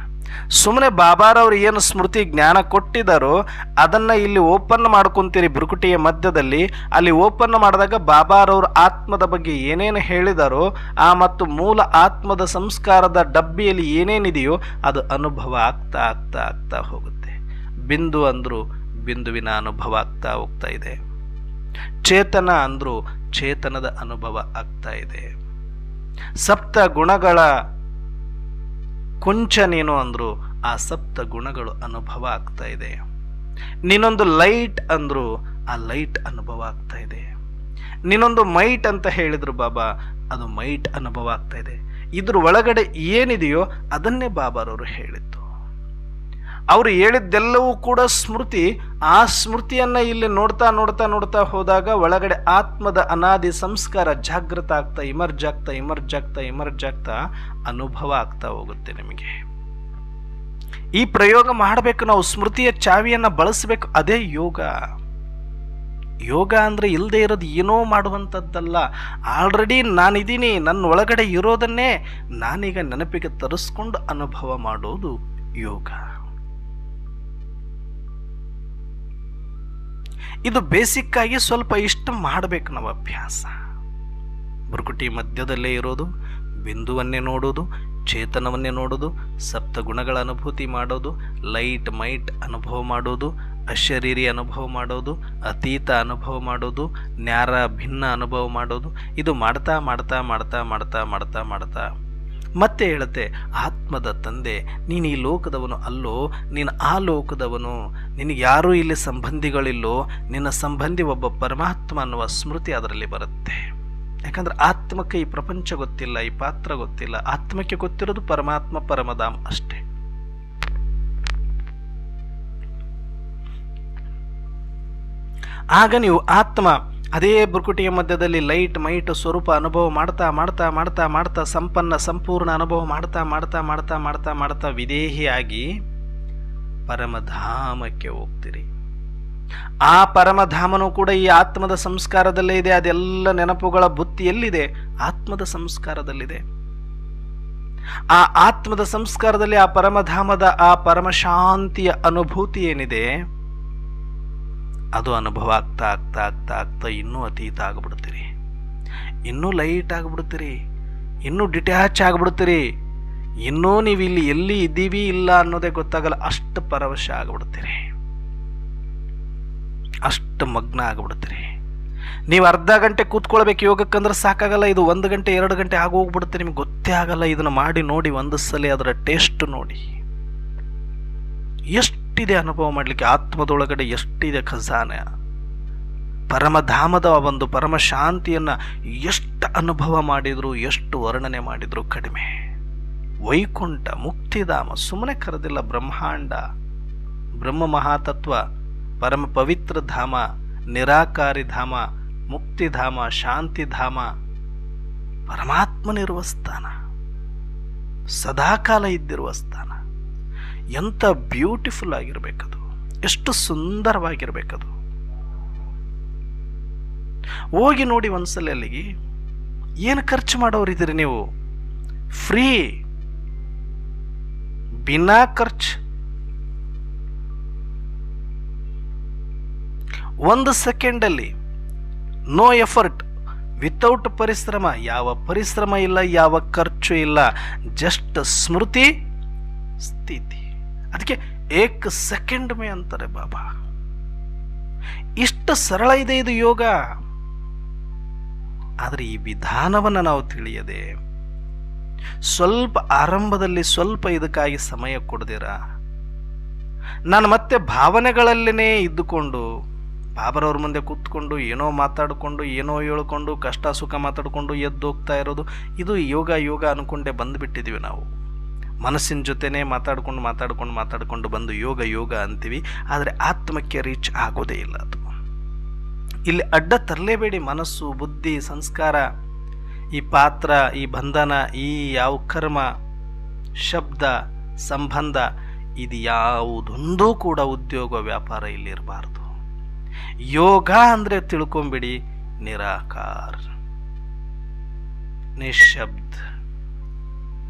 ಸುಮ್ಮನೆ ಬಾಬಾರವರು ಏನು ಸ್ಮೃತಿ ಜ್ಞಾನ ಕೊಟ್ಟಿದ್ದಾರೋ ಅದನ್ನು ಇಲ್ಲಿ ಓಪನ್ ಮಾಡ್ಕೊಂತೀರಿ ಬುರುಕುಟಿಯ ಮಧ್ಯದಲ್ಲಿ. ಅಲ್ಲಿ ಓಪನ್ ಮಾಡಿದಾಗ ಬಾಬಾರವರು ಆತ್ಮದ ಬಗ್ಗೆ ಏನೇನು ಹೇಳಿದಾರೋ ಆ ಮತ್ತು ಮೂಲ ಆತ್ಮದ ಸಂಸ್ಕಾರದ ಡಬ್ಬಿಯಲ್ಲಿ ಏನೇನಿದೆಯೋ ಅದು ಅನುಭವ ಆಗ್ತಾ ಆಗ್ತಾ ಆಗ್ತಾ ಹೋಗುತ್ತೆ. ಬಿಂದು ಅಂದರು ಬಿಂದುವಿನ ಅನುಭವ ಆಗ್ತಾ ಹೋಗ್ತಾ ಇದೆ. ಚೇತನ ಅಂದರು ಚೇತನದ ಅನುಭವ ಆಗ್ತಾ ಇದೆ. ಸಪ್ತ ಗುಣಗಳ ಕುಂಚ ನೀನು ಅಂದ್ರು ಆ ಸಪ್ತ ಗುಣಗಳು ಅನುಭವ ಆಗ್ತಾ ಇದೆ. ನೀನೊಂದು ಲೈಟ್ ಅಂದ್ರು ಆ ಲೈಟ್ ಅನುಭವ ಆಗ್ತಾ ಇದೆ. ನೀನೊಂದು ಮೈಟ್ ಅಂತ ಹೇಳಿದ್ರು ಬಾಬಾ, ಅದು ಮೈಟ್ ಅನುಭವ ಆಗ್ತಾ ಇದೆ. ಇದ್ರ ಒಳಗಡೆ ಏನಿದೆಯೋ ಅದನ್ನೇ ಬಾಬಾರವರು ಹೇಳಿದ್ದು. ಅವರು ಹೇಳಿದ್ದೆಲ್ಲವೂ ಕೂಡ ಸ್ಮೃತಿ. ಆ ಸ್ಮೃತಿಯನ್ನ ಇಲ್ಲಿ ನೋಡ್ತಾ ನೋಡ್ತಾ ನೋಡ್ತಾ ಹೋದಾಗ ಒಳಗಡೆ ಆತ್ಮದ ಅನಾದಿ ಸಂಸ್ಕಾರ ಜಾಗೃತ ಆಗ್ತಾ ಇಮರ್ಜ್ ಆಗ್ತಾ ಇಮರ್ಜ್ ಆಗ್ತಾ ಇಮರ್ಜ್ ಆಗ್ತಾ ಅನುಭವ ಆಗ್ತಾ ಹೋಗುತ್ತೆ ನಿಮಗೆ. ಈ ಪ್ರಯೋಗ ಮಾಡಬೇಕು ನಾವು, ಸ್ಮೃತಿಯ ಚಾವಿಯನ್ನ ಬಳಸಬೇಕು. ಅದೇ ಯೋಗ. ಯೋಗ ಅಂದ್ರೆ ಇಲ್ಲದೆ ಇರೋದು ಏನೋ ಮಾಡುವಂಥದ್ದಲ್ಲ. ಆಲ್ರೆಡಿ ನಾನಿದ್ದೀನಿ, ನನ್ನ ಒಳಗಡೆ ಇರೋದನ್ನೇ ನಾನೀಗ ನೆನಪಿಗೆ ತರಿಸ್ಕೊಂಡು ಅನುಭವ ಮಾಡೋದು ಯೋಗ. ಇದು ಬೇಸಿಕ್ ಆಗಿ ಸ್ವಲ್ಪ ಇಷ್ಟು ಮಾಡಬೇಕು ನಾವು ಅಭ್ಯಾಸ. ಬುರುಕುಟಿ ಮಧ್ಯದಲ್ಲೇ ಇರೋದು, ಬಿಂದುವನ್ನೇ ನೋಡೋದು, ಚೇತನವನ್ನೇ ನೋಡೋದು, ಸಪ್ತ ಗುಣಗಳ ಅನುಭೂತಿ ಮಾಡೋದು, ಲೈಟ್ ಮೈಟ್ ಅನುಭವ ಮಾಡೋದು, ಅಶರೀರಿ ಅನುಭವ ಮಾಡೋದು, ಅತೀತ ಅನುಭವ ಮಾಡೋದು, ನ್ಯಾರ ಭಿನ್ನ ಅನುಭವ ಮಾಡೋದು. ಇದು ಮಾಡ್ತಾ ಮಾಡ್ತಾ ಮಾಡ್ತಾ ಮಾಡ್ತಾ ಮಾಡ್ತಾ ಮಾಡ್ತಾ ಮತ್ತೆ ಹೇಳುತ್ತೆ, ಆತ್ಮದ ತಂದೆ ನೀನು ಈ ಲೋಕದವನು ಅಲ್ಲೋ, ನೀನು ಆ ಲೋಕದವನು, ನಿನಗೆ ಯಾರೂ ಇಲ್ಲಿ ಸಂಬಂಧಿಗಳಿಲ್ಲೋ, ನಿನ್ನ ಸಂಬಂಧಿ ಒಬ್ಬ ಪರಮಾತ್ಮ ಅನ್ನುವ ಸ್ಮೃತಿ ಅದರಲ್ಲಿ ಬರುತ್ತೆ. ಯಾಕಂದ್ರೆ ಆತ್ಮಕ್ಕೆ ಈ ಪ್ರಪಂಚ ಗೊತ್ತಿಲ್ಲ, ಈ ಪಾತ್ರ ಗೊತ್ತಿಲ್ಲ. ಆತ್ಮಕ್ಕೆ ಗೊತ್ತಿರೋದು ಪರಮಾತ್ಮ, ಪರಮಧಾಮ್ ಅಷ್ಟೇ. ಆಗ ನೀವು ಆತ್ಮ ಅದೇ ಬುರುಕುಟಿಯ ಮಧ್ಯದಲ್ಲಿ ಲೈಟ್ ಮೈಟ್ ಸ್ವರೂಪ ಅನುಭವ ಮಾಡ್ತಾ ಮಾಡ್ತಾ ಮಾಡ್ತಾ ಮಾಡ್ತಾ ಸಂಪನ್ನ ಸಂಪೂರ್ಣ ಅನುಭವ ಮಾಡ್ತಾ ಮಾಡ್ತಾ ಮಾಡ್ತಾ ಮಾಡ್ತಾ ಮಾಡ್ತಾ ವಿದೇಹಿಯಾಗಿ ಪರಮಧಾಮಕ್ಕೆ ಹೋಗ್ತೀರಿ. ಆ ಪರಮಧಾಮನು ಕೂಡ ಈ ಆತ್ಮದ ಸಂಸ್ಕಾರದಲ್ಲೇ ಇದೆ. ಅದೆಲ್ಲ ನೆನಪುಗಳ ಬುತ್ತಿ ಎಲ್ಲಿದೆ? ಆತ್ಮದ ಸಂಸ್ಕಾರದಲ್ಲಿದೆ. ಆ ಆತ್ಮದ ಸಂಸ್ಕಾರದಲ್ಲಿ ಆ ಪರಮಧಾಮದ ಆ ಪರಮಶಾಂತಿಯ ಅನುಭೂತಿ ಏನಿದೆ ಅದು ಅನುಭವ ಆಗ್ತಾ ಆಗ್ತಾ ಆಗ್ತಾ ಆಗ್ತಾ ಇನ್ನೂ ಅತೀತ ಆಗಿಬಿಡ್ತೀರಿ, ಇನ್ನೂ ಲೈಟ್ ಆಗಿಬಿಡ್ತೀರಿ, ಇನ್ನೂ ಡಿಟ್ಯಾಚ್ ಆಗಿಬಿಡ್ತೀರಿ. ಇನ್ನೂ ನೀವು ಇಲ್ಲಿ ಎಲ್ಲಿ ಇದ್ದೀವಿ ಇಲ್ಲ ಅನ್ನೋದೇ ಗೊತ್ತಾಗಲ್ಲ, ಅಷ್ಟು ಪರವಶ ಆಗಿಬಿಡ್ತೀರಿ, ಅಷ್ಟು ಮಗ್ನ ಆಗಿಬಿಡ್ತೀರಿ. ನೀವು ಅರ್ಧ ಗಂಟೆ ಕೂತ್ಕೊಳ್ಬೇಕು ಯೋಗಕ್ಕಂದ್ರೆ ಸಾಕಾಗಲ್ಲ. ಇದು 1 ಗಂಟೆ 2 ಗಂಟೆ ಆಗೋಗ್ಬಿಡುತ್ತೆ, ನಿಮ್ಗೆ ಗೊತ್ತೇ ಆಗಲ್ಲ. ಇದನ್ನು ಮಾಡಿ ನೋಡಿ, ಒಂದು ಸಲ ಅದರ ಟೇಸ್ಟ್ ನೋಡಿ. ಎಷ್ಟಿದೆ ಅನುಭವ ಮಾಡಲಿಕ್ಕೆ, ಆತ್ಮದೊಳಗಡೆ ಎಷ್ಟಿದೆ ಖಜಾನೆ. ಪರಮಧಾಮದ ಒಂದು ಪರಮ ಶಾಂತಿಯನ್ನು ಎಷ್ಟು ಅನುಭವ ಮಾಡಿದ್ರು, ಎಷ್ಟು ವರ್ಣನೆ ಮಾಡಿದ್ರು ಕಡಿಮೆ. ವೈಕುಂಠ, ಮುಕ್ತಿಧಾಮ ಸುಮ್ಮನೆ ಕರೆದಿಲ್ಲ. ಬ್ರಹ್ಮಾಂಡ, ಬ್ರಹ್ಮ ಮಹಾತತ್ವ, ಪರಮ ಪವಿತ್ರ ಧಾಮ, ನಿರಾಕಾರಿ ಧಾಮ, ಮುಕ್ತಿಧಾಮ, ಶಾಂತಿಧಾಮ, ಪರಮಾತ್ಮನಿರುವ ಸ್ಥಾನ, ಸದಾಕಾಲ ಇದ್ದಿರುವ ಸ್ಥಾನ. ಎಂಥ ಬ್ಯೂಟಿಫುಲ್ ಆಗಿರ್ಬೇಕದು, ಎಷ್ಟು ಸುಂದರವಾಗಿರ್ಬೇಕದು. ಹೋಗಿ ನೋಡಿ ಒಂದ್ಸಲ ಅಲ್ಲಿಗೆ. ಏನು ಖರ್ಚು ಮಾಡೋರಿದ್ದೀರಿ ನೀವು? ಫ್ರೀ, ಬಿನಾ ಖರ್ಚು. 1 ಸೆಕೆಂಡಲ್ಲಿ, ನೋ ಎಫರ್ಟ್, ವಿತೌಟ್ ಪರಿಶ್ರಮ. ಯಾವ ಪರಿಶ್ರಮ ಇಲ್ಲ, ಯಾವ ಖರ್ಚು ಇಲ್ಲ, ಜಸ್ಟ್ ಸ್ಮೃತಿ ಸ್ಥಿತಿ. ಅದಕ್ಕೆ 1 ಸೆಕೆಂಡ್ ಮೇ ಅಂತಾರೆ ಬಾಬಾ. ಇಷ್ಟು ಸರಳ ಇದೆ ಇದು ಯೋಗ. ಆದರೆ ಈ ವಿಧಾನವನ್ನು ನಾವು ತಿಳಿಯದೆ ಸ್ವಲ್ಪ ಆರಂಭದಲ್ಲಿ ಸ್ವಲ್ಪ ಇದಕ್ಕಾಗಿ ಸಮಯ ಕೊಡದಿರ ನಾನು ಮತ್ತೆ ಭಾವನೆಗಳಲ್ಲೇ ಇದ್ದುಕೊಂಡು ಬಾಬರವ್ರ ಮುಂದೆ ಕೂತ್ಕೊಂಡು ಏನೋ ಮಾತಾಡಿಕೊಂಡು ಏನೋ ಹೇಳ್ಕೊಂಡು ಕಷ್ಟ ಸುಖ ಮಾತಾಡಿಕೊಂಡು ಎದ್ದೋಗ್ತಾ ಇರೋದು, ಇದು ಯೋಗ ಯೋಗ ಅಂದ್ಕೊಂಡೇ ಬಂದುಬಿಟ್ಟಿದ್ದೀವಿ ನಾವು. ಮನಸ್ಸಿನ ಜೊತೆನೇ ಮಾತಾಡ್ಕೊಂಡು ಬಂದು ಯೋಗ ಯೋಗ ಅಂತೀವಿ, ಆದರೆ ಆತ್ಮಕ್ಕೆ ರೀಚ್ ಆಗೋದೇ ಇಲ್ಲ. ಅದು ಇಲ್ಲಿ ಅಡ್ಡ ತರಲೇಬೇಡಿ. ಮನಸ್ಸು, ಬುದ್ಧಿ, ಸಂಸ್ಕಾರ, ಈ ಪಾತ್ರ, ಈ ಬಂಧನ, ಈ ಯಾವ ಕರ್ಮ, ಶಬ್ದ, ಸಂಬಂಧ, ಇದು ಯಾವುದೊಂದೂ ಕೂಡ ಉದ್ಯೋಗ ವ್ಯಾಪಾರ ಇಲ್ಲಿರಬಾರ್ದು. ಯೋಗ ಅಂದರೆ ತಿಳ್ಕೊಂಬಿಡಿ, ನಿರಾಕಾರ, ನಿಶಬ್ದ,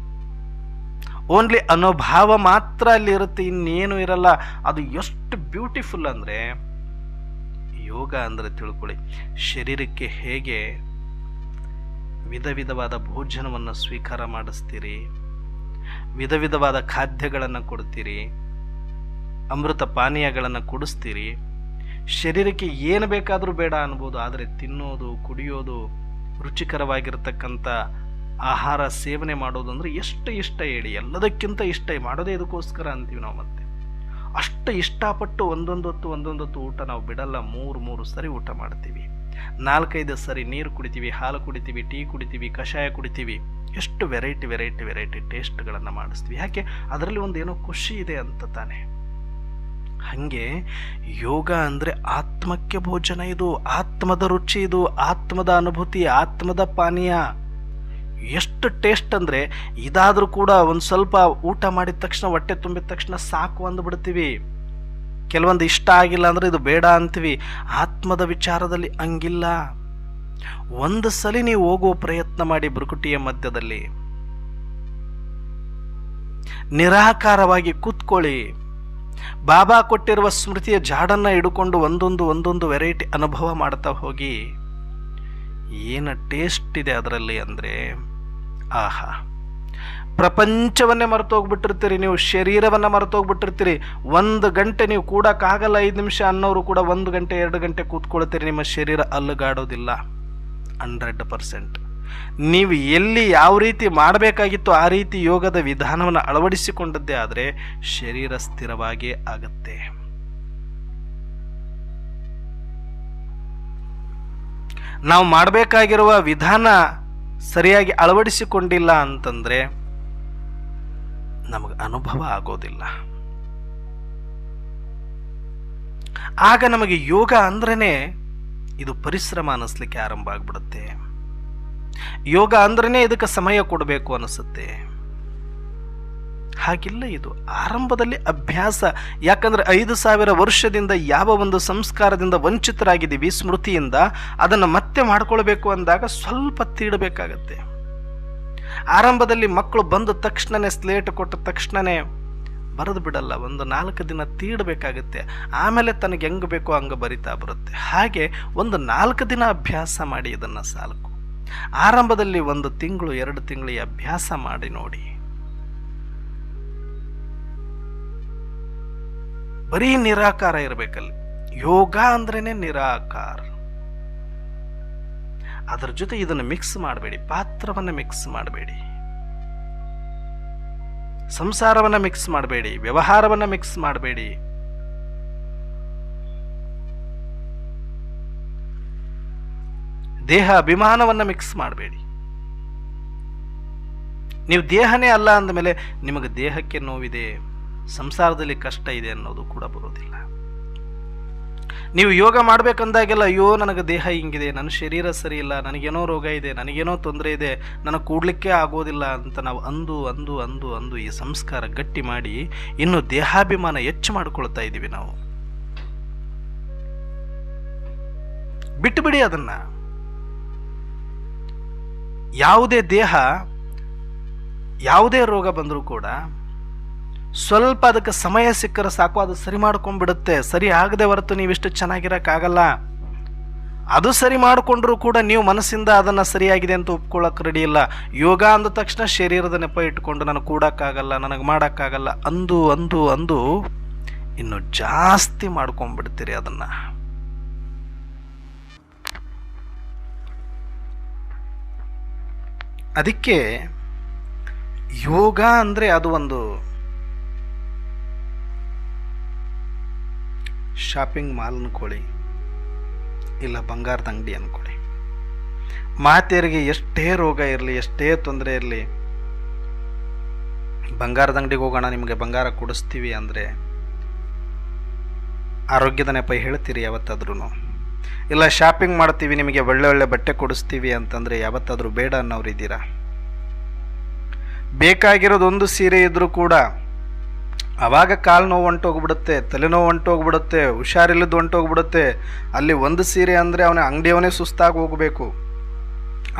ಓನ್ಲಿ ಅನುಭವ ಮಾತ್ರ ಅಲ್ಲಿ ಇರುತ್ತೆ, ಇನ್ನೇನು ಇರಲ್ಲ. ಅದು ಎಷ್ಟು ಬ್ಯೂಟಿಫುಲ್ ಅಂದರೆ, ಯೋಗ ಅಂದರೆ ತಿಳ್ಕೊಳ್ಳಿ, ಶರೀರಕ್ಕೆ ಹೇಗೆ ವಿಧ ವಿಧವಾದ ಭೋಜನವನ್ನು ಸ್ವೀಕಾರ ಮಾಡಿಸ್ತೀರಿ, ವಿಧ ವಿಧವಾದ ಖಾದ್ಯಗಳನ್ನು ಕೊಡ್ತೀರಿ, ಅಮೃತ ಪಾನೀಯಗಳನ್ನು ಕುಡಿಸ್ತೀರಿ. ಶರೀರಕ್ಕೆ ಏನು ಬೇಕಾದರೂ ಬೇಡ ಅನ್ಬೋದು, ಆದರೆ ತಿನ್ನೋದು, ಕುಡಿಯೋದು, ರುಚಿಕರವಾಗಿರ್ತಕ್ಕಂಥ ಆಹಾರ ಸೇವನೆ ಮಾಡೋದು ಅಂದರೆ ಎಷ್ಟು ಇಷ್ಟ ಹೇಳಿ. ಎಲ್ಲದಕ್ಕಿಂತ ಇಷ್ಟ ಮಾಡೋದೇ ಇದಕ್ಕೋಸ್ಕರ ಅಂತೀವಿ ನಾವು. ಮತ್ತೆ ಅಷ್ಟು ಇಷ್ಟಪಟ್ಟು ಒಂದೊಂದು ಹೊತ್ತು ಊಟ ನಾವು ಬಿಡಲ್ಲ. ಮೂರು ಸರಿ ಊಟ ಮಾಡ್ತೀವಿ, 4-5 ಸರಿ ನೀರು ಕುಡಿತೀವಿ, ಹಾಲು ಕುಡಿತೀವಿ, ಟೀ ಕುಡಿತೀವಿ, ಕಷಾಯ ಕುಡಿತೀವಿ. ಎಷ್ಟು ವೆರೈಟಿ ಟೇಸ್ಟ್ಗಳನ್ನು ಮಾಡಿಸ್ತೀವಿ. ಯಾಕೆ? ಅದರಲ್ಲಿ ಒಂದೇನೋ ಖುಷಿ ಇದೆ ಅಂತ ತಾನೆ. ಹಾಗೆ ಯೋಗ ಅಂದರೆ ಆತ್ಮಕ್ಕೆ ಭೋಜನ, ಇದು ಆತ್ಮದ ರುಚಿ, ಇದು ಆತ್ಮದ ಅನುಭೂತಿ, ಆತ್ಮದ ಪಾನೀಯ. ಎಷ್ಟು ಟೇಸ್ಟ್ ಅಂದರೆ, ಇದಾದರೂ ಕೂಡ ಒಂದು ಸ್ವಲ್ಪ ಊಟ ಮಾಡಿದ ತಕ್ಷಣ, ಹೊಟ್ಟೆ ತುಂಬಿದ ತಕ್ಷಣ ಸಾಕು ಅಂದ್ಬಿಡ್ತೀವಿ. ಕೆಲವೊಂದು ಇಷ್ಟ ಆಗಿಲ್ಲ ಅಂದರೆ ಇದು ಬೇಡ ಅಂತೀವಿ. ಆತ್ಮದ ವಿಚಾರದಲ್ಲಿ ಹಂಗಿಲ್ಲ. ಒಂದು ಸಲ ನೀವು ಹೋಗುವ ಪ್ರಯತ್ನ ಮಾಡಿ, ಬೃಕುಟಿಯ ಮಧ್ಯದಲ್ಲಿ ನಿರಾಕಾರವಾಗಿ ಕೂತ್ಕೊಳ್ಳಿ. ಬಾಬಾ ಕೊಟ್ಟಿರುವ ಸ್ಮೃತಿಯ ಜಾಡನ್ನು ಹಿಡ್ಕೊಂಡು ಒಂದೊಂದು ವೆರೈಟಿ ಅನುಭವ ಮಾಡ್ತಾ ಹೋಗಿ. ಏನು ಟೇಸ್ಟ್ ಇದೆ ಅದರಲ್ಲಿ ಅಂದರೆ, ಆಹಾ! ಪ್ರಪಂಚವನ್ನೇ ಮರೆತೋಗ್ಬಿಟ್ಟಿರ್ತೀರಿ ನೀವು, ಶರೀರವನ್ನು ಮರೆತೋಗ್ಬಿಟ್ಟಿರ್ತೀರಿ. 1 ಗಂಟೆ ನೀವು ಕೂಡಕ್ಕಾಗಲ್ಲ, 5 ನಿಮಿಷ ಅನ್ನೋರು ಕೂಡ 1 ಗಂಟೆ 2 ಗಂಟೆ ಕೂತ್ಕೊಳ್ತೀರಿ, ನಿಮ್ಮ ಶರೀರ ಅಲ್ಲುಗಾಡೋದಿಲ್ಲ. 100%. ನೀವು ಎಲ್ಲಿ ಯಾವ ರೀತಿ ಮಾಡಬೇಕಾಗಿತ್ತು ಆ ರೀತಿ ಯೋಗದ ವಿಧಾನವನ್ನು ಅಳವಡಿಸಿಕೊಂಡದ್ದೇ ಆದರೆ ಶರೀರ ಸ್ಥಿರವಾಗೇ ಆಗುತ್ತೆ. ನಾವು ಮಾಡಬೇಕಾಗಿರುವ ವಿಧಾನ ಸರಿಯಾಗಿ ಅಳವಡಿಸಿಕೊಂಡಿಲ್ಲ ಅಂತಂದರೆ ನಮಗೆ ಅನುಭವ ಆಗೋದಿಲ್ಲ. ಆಗ ನಮಗೆ ಯೋಗ ಅಂದ್ರೇ ಇದು ಪರಿಶ್ರಮ ಅನ್ನಿಸ್ಲಿಕ್ಕೆ ಆರಂಭ ಆಗ್ಬಿಡುತ್ತೆ. ಯೋಗ ಅಂದ್ರೇ ಇದಕ್ಕೆ ಸಮಯ ಕೊಡಬೇಕು ಅನಿಸುತ್ತೆ. ಹಾಗಿಲ್ಲ, ಇದು ಆರಂಭದಲ್ಲಿ ಅಭ್ಯಾಸ. ಯಾಕಂದ್ರೆ 5,000 ವರ್ಷದಿಂದ ಯಾವ ಒಂದು ಸಂಸ್ಕಾರದಿಂದ ವಂಚಿತರಾಗಿದ್ದೀವಿ, ಸ್ಮೃತಿಯಿಂದ, ಅದನ್ನು ಮತ್ತೆ ಮಾಡ್ಕೊಳ್ಬೇಕು ಅಂದಾಗ ಸ್ವಲ್ಪ ತೀಡಬೇಕಾಗತ್ತೆ. ಆರಂಭದಲ್ಲಿ ಮಕ್ಕಳು ಬಂದ ತಕ್ಷಣನೇ ಸ್ಲೇಟ್ ಕೊಟ್ಟ ತಕ್ಷಣನೇ ಬರೆದು ಬಿಡಲ್ಲ, ಒಂದು 4 ದಿನ ತೀಡಬೇಕಾಗುತ್ತೆ. ಆಮೇಲೆ ತನಗೆ ಹೆಂಗೆ ಬೇಕೋ ಹಂಗೆ ಬರಿತಾ ಬರುತ್ತೆ. ಹಾಗೆ ಒಂದು 4 ದಿನ ಅಭ್ಯಾಸ ಮಾಡಿ ಇದನ್ನು ಸಾಕು. ಆರಂಭದಲ್ಲಿ 1 ತಿಂಗಳು 2 ತಿಂಗಳು ಅಭ್ಯಾಸ ಮಾಡಿ ನೋಡಿ. ಬರೀ ನಿರಾಕಾರ ಇರಬೇಕಲ್ಲಿ. ಯೋಗ ಅಂದ್ರೇನೆ ನಿರಾಕಾರ. ಅದರ ಜೊತೆ ಇದನ್ನು ಮಿಕ್ಸ್ ಮಾಡಬೇಡಿ, ಪಾತ್ರವನ್ನು ಮಿಕ್ಸ್ ಮಾಡಬೇಡಿ, ಸಂಸಾರವನ್ನು ಮಿಕ್ಸ್ ಮಾಡಬೇಡಿ, ವ್ಯವಹಾರವನ್ನು ಮಿಕ್ಸ್ ಮಾಡಬೇಡಿ. ದೇಹ ಅಭಿಮಾನವನ್ನು ಮಿಕ್ಸ್ ಮಾಡಬೇಡಿ. ನೀವು ದೇಹನೇ ಅಲ್ಲ ಅಂದಮೇಲೆ ನಿಮಗೆ ದೇಹಕ್ಕೆ ನೋವಿದೆ, ಸಂಸಾರದಲ್ಲಿ ಕಷ್ಟ ಇದೆ ಅನ್ನೋದು ಕೂಡ ಬರೋದಿಲ್ಲ. ನೀವು ಯೋಗ ಮಾಡಬೇಕಂದಾಗೆಲ್ಲ ಅಯ್ಯೋ ನನಗೆ ದೇಹ ಹಿಂಗಿದೆ, ನನ್ನ ಶರೀರ ಸರಿ ಇಲ್ಲ, ನನಗೇನೋ ರೋಗ ಇದೆ, ನನಗೇನೋ ತೊಂದರೆ ಇದೆ, ನನಗೆ ಕೂಡ್ಲಿಕ್ಕೆ ಆಗೋದಿಲ್ಲ ಅಂತ ನಾವು ಅಂದು ಈ ಸಂಸ್ಕಾರ ಗಟ್ಟಿ ಮಾಡಿ ಇನ್ನು ದೇಹಾಭಿಮಾನ ಹೆಚ್ಚು ಮಾಡ್ಕೊಳ್ತಾ ಇದ್ದೀವಿ ನಾವು. ಬಿಟ್ಟುಬಿಡಿ ಅದನ್ನ. ಯಾವುದೇ ದೇಹ, ಯಾವುದೇ ರೋಗ ಬಂದರೂ ಕೂಡ ಸ್ವಲ್ಪ ಅದಕ್ಕೆ ಸಮಯ ಸಿಕ್ಕರೆ ಸಾಕು, ಅದು ಸರಿ ಮಾಡ್ಕೊಂಡ್ಬಿಡುತ್ತೆ. ಸರಿ ಆಗದೆ ಹೊರತು ನೀವಿಷ್ಟು ಚೆನ್ನಾಗಿರೋಕ್ಕಾಗಲ್ಲ. ಅದು ಸರಿ ಮಾಡಿಕೊಂಡ್ರೂ ಕೂಡ ನೀವು ಮನಸ್ಸಿಂದ ಅದನ್ನು ಸರಿಯಾಗಿದೆ ಅಂತ ಒಪ್ಕೊಳ್ಳೋಕೆ ರೆಡಿ ಇಲ್ಲ. ಯೋಗ ಅಂದ ತಕ್ಷಣ ಶರೀರದ ನೆಪ ಇಟ್ಕೊಂಡು ನನಗೆ ಕೂಡಕ್ಕಾಗಲ್ಲ, ನನಗೆ ಮಾಡೋಕ್ಕಾಗಲ್ಲ ಅಂದು ಇನ್ನು ಜಾಸ್ತಿ ಮಾಡ್ಕೊಂಡ್ಬಿಡ್ತೀರಿ ಅದನ್ನು. ಅದಕ್ಕೆ ಯೋಗ ಅಂದರೆ ಅದು ಒಂದು ಶಾಪಿಂಗ್ ಮಾಲ್ ಅನ್ಕೊಳ್ಳಿ, ಇಲ್ಲ ಬಂಗಾರದ ಅಂಗಡಿ ಅನ್ಕೊಳ್ಳಿ. ಮಾತೆಯರಿಗೆ ಎಷ್ಟೇ ರೋಗ ಇರಲಿ, ಎಷ್ಟೇ ತೊಂದರೆ ಇರಲಿ, ಬಂಗಾರದ ಅಂಗಡಿಗೆ ಹೋಗೋಣ ನಿಮಗೆ ಬಂಗಾರ ಕೊಡಿಸ್ತೀವಿ ಅಂದರೆ ಆರೋಗ್ಯದ ನೆಪ ಹೇಳ್ತೀರಿ ಯಾವತ್ತಾದ್ರೂ? ಇಲ್ಲ ಶಾಪಿಂಗ್ ಮಾಡ್ತೀವಿ ನಿಮಗೆ ಒಳ್ಳೆ ಒಳ್ಳೆ ಬಟ್ಟೆ ಕೊಡಿಸ್ತೀವಿ ಅಂತಂದರೆ ಯಾವತ್ತಾದರೂ ಬೇಡ ಅನ್ನೋರು ಇದ್ದೀರಾ? ಬೇಕಾಗಿರೋದು ಒಂದು ಸೀರೆ ಇದ್ದರೂ ಕೂಡ ಆವಾಗ ಕಾಲು ನೋವು ಹೊಂಟೋಗ್ಬಿಡುತ್ತೆ, ತಲೆನೋವು ಹೊಂಟೋಗ್ಬಿಡುತ್ತೆ, ಹುಷಾರಿಲ್ಲದ್ದು ಹೊಂಟೋಗ್ಬಿಡುತ್ತೆ. ಅಲ್ಲಿ ಒಂದು ಸೀರೆ ಅಂದರೆ ಅವನ ಅಂಗಡಿಯವನೇ ಸುಸ್ತಾಗಿ ಹೋಗಬೇಕು.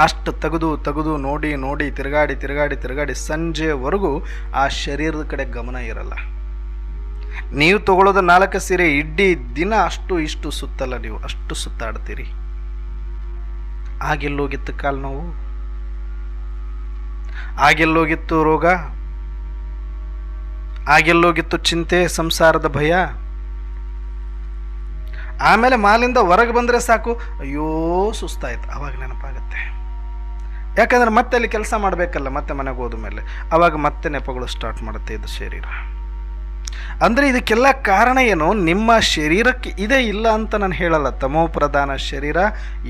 ಅಷ್ಟು ತೆಗೆದು ನೋಡಿ ತಿರುಗಾಡಿ ಸಂಜೆವರೆಗೂ ಆ ಶರೀರದ ಕಡೆ ಗಮನ ಇರಲ್ಲ. ನೀವು ತಗೊಳ್ಳೋದು 4 ಸೀರೆ, ಇಡೀ ದಿನ ಅಷ್ಟು ಇಷ್ಟು ಸುತ್ತಲ್ಲ, ನೀವು ಅಷ್ಟು ಸುತ್ತಾಡ್ತೀರಿ. ಆಗೆಲ್ಲೋಗಿತ್ತು ಕಾಲು ನೋವು? ಆಗೆಲ್ಲೋಗಿತ್ತು ರೋಗ? ಆಗೆಲ್ಲೋಗಿತ್ತು ಚಿಂತೆ, ಸಂಸಾರದ ಭಯ? ಆಮೇಲೆ ಮಾಲಿಂದ ಹೊರಗೆ ಬಂದರೆ ಸಾಕು, ಅಯ್ಯೋ ಸುಸ್ತಾಯ್ತು, ಅವಾಗ ನೆನಪಾಗತ್ತೆ. ಯಾಕಂದ್ರೆ ಮತ್ತೆ ಅಲ್ಲಿ ಕೆಲಸ ಮಾಡಬೇಕಲ್ಲ, ಮತ್ತೆ ಮನೆಗೆ ಹೋದ ಮೇಲೆ ಅವಾಗ ಮತ್ತೆ ನೆಪಗಳು ಸ್ಟಾರ್ಟ್ ಮಾಡುತ್ತೆ ಇದು ಶರೀರ. ಅಂದರೆ ಇದಕ್ಕೆಲ್ಲ ಕಾರಣ ಏನು? ನಿಮ್ಮ ಶರೀರಕ್ಕೆ ಇದೇ ಇಲ್ಲ ಅಂತ ನಾನು ಹೇಳಲ್ಲ. ತಮೋ ಪ್ರಧಾನ ಶರೀರ,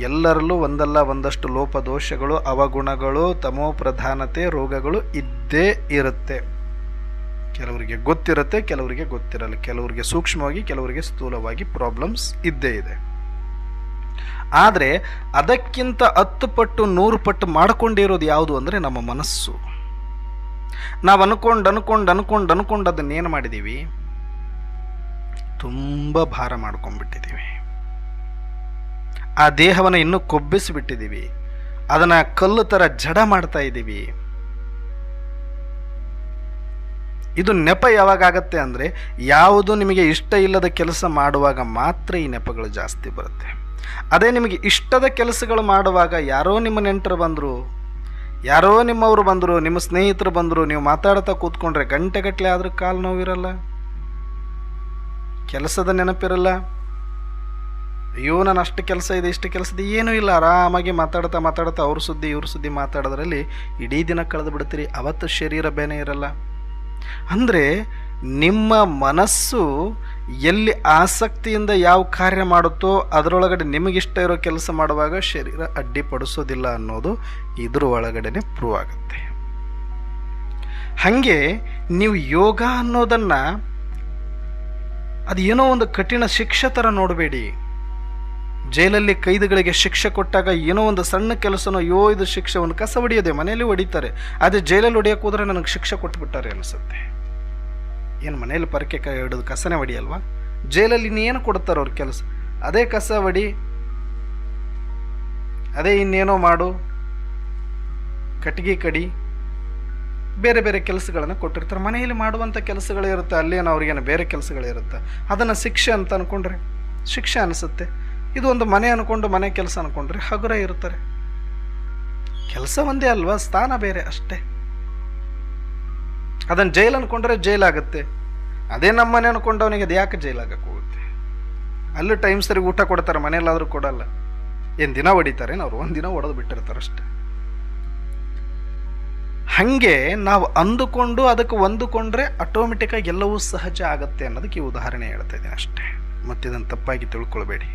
ಎಲ್ಲರಲ್ಲೂ ಒಂದಲ್ಲ ಒಂದಷ್ಟು ಲೋಪದೋಷಗಳು, ಅವಗುಣಗಳು, ತಮೋ ಪ್ರಧಾನತೆ, ರೋಗಗಳು ಇದ್ದೇ ಇರುತ್ತೆ. ಕೆಲವರಿಗೆ ಗೊತ್ತಿರುತ್ತೆ, ಕೆಲವರಿಗೆ ಗೊತ್ತಿರಲ್ಲ, ಕೆಲವರಿಗೆ ಸೂಕ್ಷ್ಮವಾಗಿ, ಕೆಲವರಿಗೆ ಸ್ಥೂಲವಾಗಿ ಪ್ರಾಬ್ಲಮ್ಸ್ ಇದ್ದೇ ಇದೆ. ಆದರೆ ಅದಕ್ಕಿಂತ 10 ಪಟ್ಟು 100 ಪಟ್ಟು ಮಾಡಿಕೊಂಡಿರೋದು ಯಾವುದು ಅಂದರೆ ನಮ್ಮ ಮನಸ್ಸು. ನಾವು ಅನ್ಕೊಂಡು ಅದನ್ನೇನು ಮಾಡಿದ್ದೀವಿ? ತುಂಬ ಭಾರ ಮಾಡ್ಕೊಂಡ್ಬಿಟ್ಟಿದ್ದೀವಿ. ಆ ದೇಹವನ್ನು ಇನ್ನೂ ಕೊಬ್ಬಿಸಿಬಿಟ್ಟಿದ್ದೀವಿ. ಅದನ್ನು ಕಲ್ಲು ಥರ ಜಡ ಮಾಡ್ತಾ ಇದ್ದೀವಿ. ಇದು ನೆಪ ಯಾವಾಗ ಆಗತ್ತೆ ಅಂದರೆ, ಯಾವುದು ನಿಮಗೆ ಇಷ್ಟ ಇಲ್ಲದ ಕೆಲಸ ಮಾಡುವಾಗ ಮಾತ್ರ ಈ ನೆಪಗಳು ಜಾಸ್ತಿ ಬರುತ್ತೆ. ಅದೇ ನಿಮಗೆ ಇಷ್ಟದ ಕೆಲಸಗಳು ಮಾಡುವಾಗ, ಯಾರೋ ನಿಮ್ಮ ನೆಂಟರು ಬಂದರು, ಯಾರೋ ನಿಮ್ಮವರು ಬಂದರು, ನಿಮ್ಮ ಸ್ನೇಹಿತರು ಬಂದರು, ನೀವು ಮಾತಾಡ್ತಾ ಕೂತ್ಕೊಂಡ್ರೆ ಗಂಟೆಗಟ್ಟಲೆ ಆದರೂ ಕಾಲು ನೋವಿರಲ್ಲ, ಕೆಲಸದ ನೆನಪಿರಲ್ಲ. ಅಯ್ಯೋ ನಾನು ಅಷ್ಟು ಕೆಲಸ ಇದೆ, ಇಷ್ಟು ಕೆಲಸದ ಏನೂ ಇಲ್ಲ, ಆರಾಮಾಗಿ ಮಾತಾಡ್ತಾ ಅವ್ರ ಸುದ್ದಿ ಇವ್ರ ಸುದ್ದಿ ಮಾತಾಡೋದ್ರಲ್ಲಿ ಇಡೀ ದಿನ ಕಳೆದು ಬಿಡ್ತೀರಿ. ಅವತ್ತು ಶರೀರ ಬೇನೆ ಇರಲ್ಲ. ಅಂದರೆ ನಿಮ್ಮ ಮನಸ್ಸು ಎಲ್ಲಿ ಆಸಕ್ತಿಯಿಂದ ಯಾವ ಕಾರ್ಯ ಮಾಡುತ್ತೋ ಅದರೊಳಗಡೆ ನಿಮಗಿಷ್ಟ ಇರೋ ಕೆಲಸ ಮಾಡುವಾಗ ಶರೀರ ಅಡ್ಡಿಪಡಿಸೋದಿಲ್ಲ ಅನ್ನೋದು ಇದ್ರ ಒಳಗಡೆನೆ ಪ್ರೂವ್ ಆಗುತ್ತೆ. ಹಾಗೆ ನೀವು ಯೋಗ ಅನ್ನೋದನ್ನು ಅದು ಏನೋ ಒಂದು ಕಠಿಣ ಶಿಕ್ಷೆ ಥರ ನೋಡಬೇಡಿ. ಜೈಲಲ್ಲಿ ಕೈದಿಗಳಿಗೆ ಶಿಕ್ಷೆ ಕೊಟ್ಟಾಗ ಏನೋ ಒಂದು ಸಣ್ಣ ಕೆಲಸನೋ, ಅಯ್ಯೋ ಇದು ಶಿಕ್ಷೆ, ಒಂದು ಕಸ ಹೊಡಿಯೋದೆ, ಮನೆಯಲ್ಲಿ ಹೊಡಿತಾರೆ, ಅದೇ ಜೈಲಲ್ಲಿ ಹೊಡಿಯೋಕೆ ಹೋದ್ರೆ ನನಗೆ ಶಿಕ್ಷೆ ಕೊಟ್ಬಿಟ್ಟಾರೆ ಅನಿಸುತ್ತೆ. ಏನು ಮನೇಲಿ ಪರಕೆ ಹಿಡಿದು ಕಸನೇ ಹೊಡಿಯಲ್ವಾ? ಜೈಲಲ್ಲಿ ಇನ್ನೇನು ಕೊಡ್ತಾರೆ ಅವ್ರ ಕೆಲಸ? ಅದೇ ಕಸ ಹೊಡಿ, ಅದೇ ಇನ್ನೇನೋ ಮಾಡು, ಕಟ್ಟಿಗೆ ಕಡಿ, ಬೇರೆ ಬೇರೆ ಕೆಲಸಗಳನ್ನು ಕೊಟ್ಟಿರ್ತಾರೆ. ಮನೆಯಲ್ಲಿ ಮಾಡುವಂಥ ಕೆಲಸಗಳಿರುತ್ತೆ, ಅಲ್ಲೇನೋ ಅವ್ರಿಗೇನು ಬೇರೆ ಕೆಲಸಗಳಿರುತ್ತೆ. ಅದನ್ನು ಶಿಕ್ಷೆ ಅಂತ ಅಂದ್ಕೊಂಡ್ರೆ ಶಿಕ್ಷೆ ಅನಿಸುತ್ತೆ. ಇದು ಒಂದು ಮನೆ ಅಂದ್ಕೊಂಡು ಮನೆ ಕೆಲಸ ಅಂದ್ಕೊಂಡ್ರೆ ಹಗುರ ಇರ್ತಾರೆ. ಕೆಲಸ ಒಂದೇ ಅಲ್ವಾ, ಸ್ಥಾನ ಬೇರೆ ಅಷ್ಟೇ. ಅದನ್ನು ಜೈಲು ಅಂದ್ಕೊಂಡ್ರೆ ಜೈಲಾಗುತ್ತೆ. ಅದೇ ನಮ್ಮ ಮನೆ ಅಂದ್ಕೊಂಡವನಿಗೆ ಅದು ಯಾಕೆ ಜೈಲಾಗಕ್ಕೆ ಹೋಗುತ್ತೆ? ಅಲ್ಲೂ ಟೈಮ್ ಸರಿ ಊಟ ಕೊಡ್ತಾರೆ, ಮನೆಯಲ್ಲಾದರೂ ಕೊಡಲ್ಲ. ಏನು ದಿನ ಹೊಡಿತಾರೆ ಅವ್ರು? ಒಂದಿನ ಹೊಡೆದು ಬಿಟ್ಟಿರ್ತಾರೆ ಅಷ್ಟೆ. ಹಾಗೆ ನಾವು ಅಂದುಕೊಂಡು ಅದಕ್ಕೆ ಹೊಂದಿಕೊಂಡ್ರೆ ಆಟೋಮೆಟಿಕ್ಕಾಗಿ ಎಲ್ಲವೂ ಸಹಜ ಆಗುತ್ತೆ ಅನ್ನೋದಕ್ಕೆ ಈ ಉದಾಹರಣೆ ಹೇಳ್ತಾ ಇದ್ದೀನಿ ಅಷ್ಟೇ. ಮತ್ತಿದನ್ನು ತಪ್ಪಾಗಿ ತಿಳ್ಕೊಳ್ಬೇಡಿ.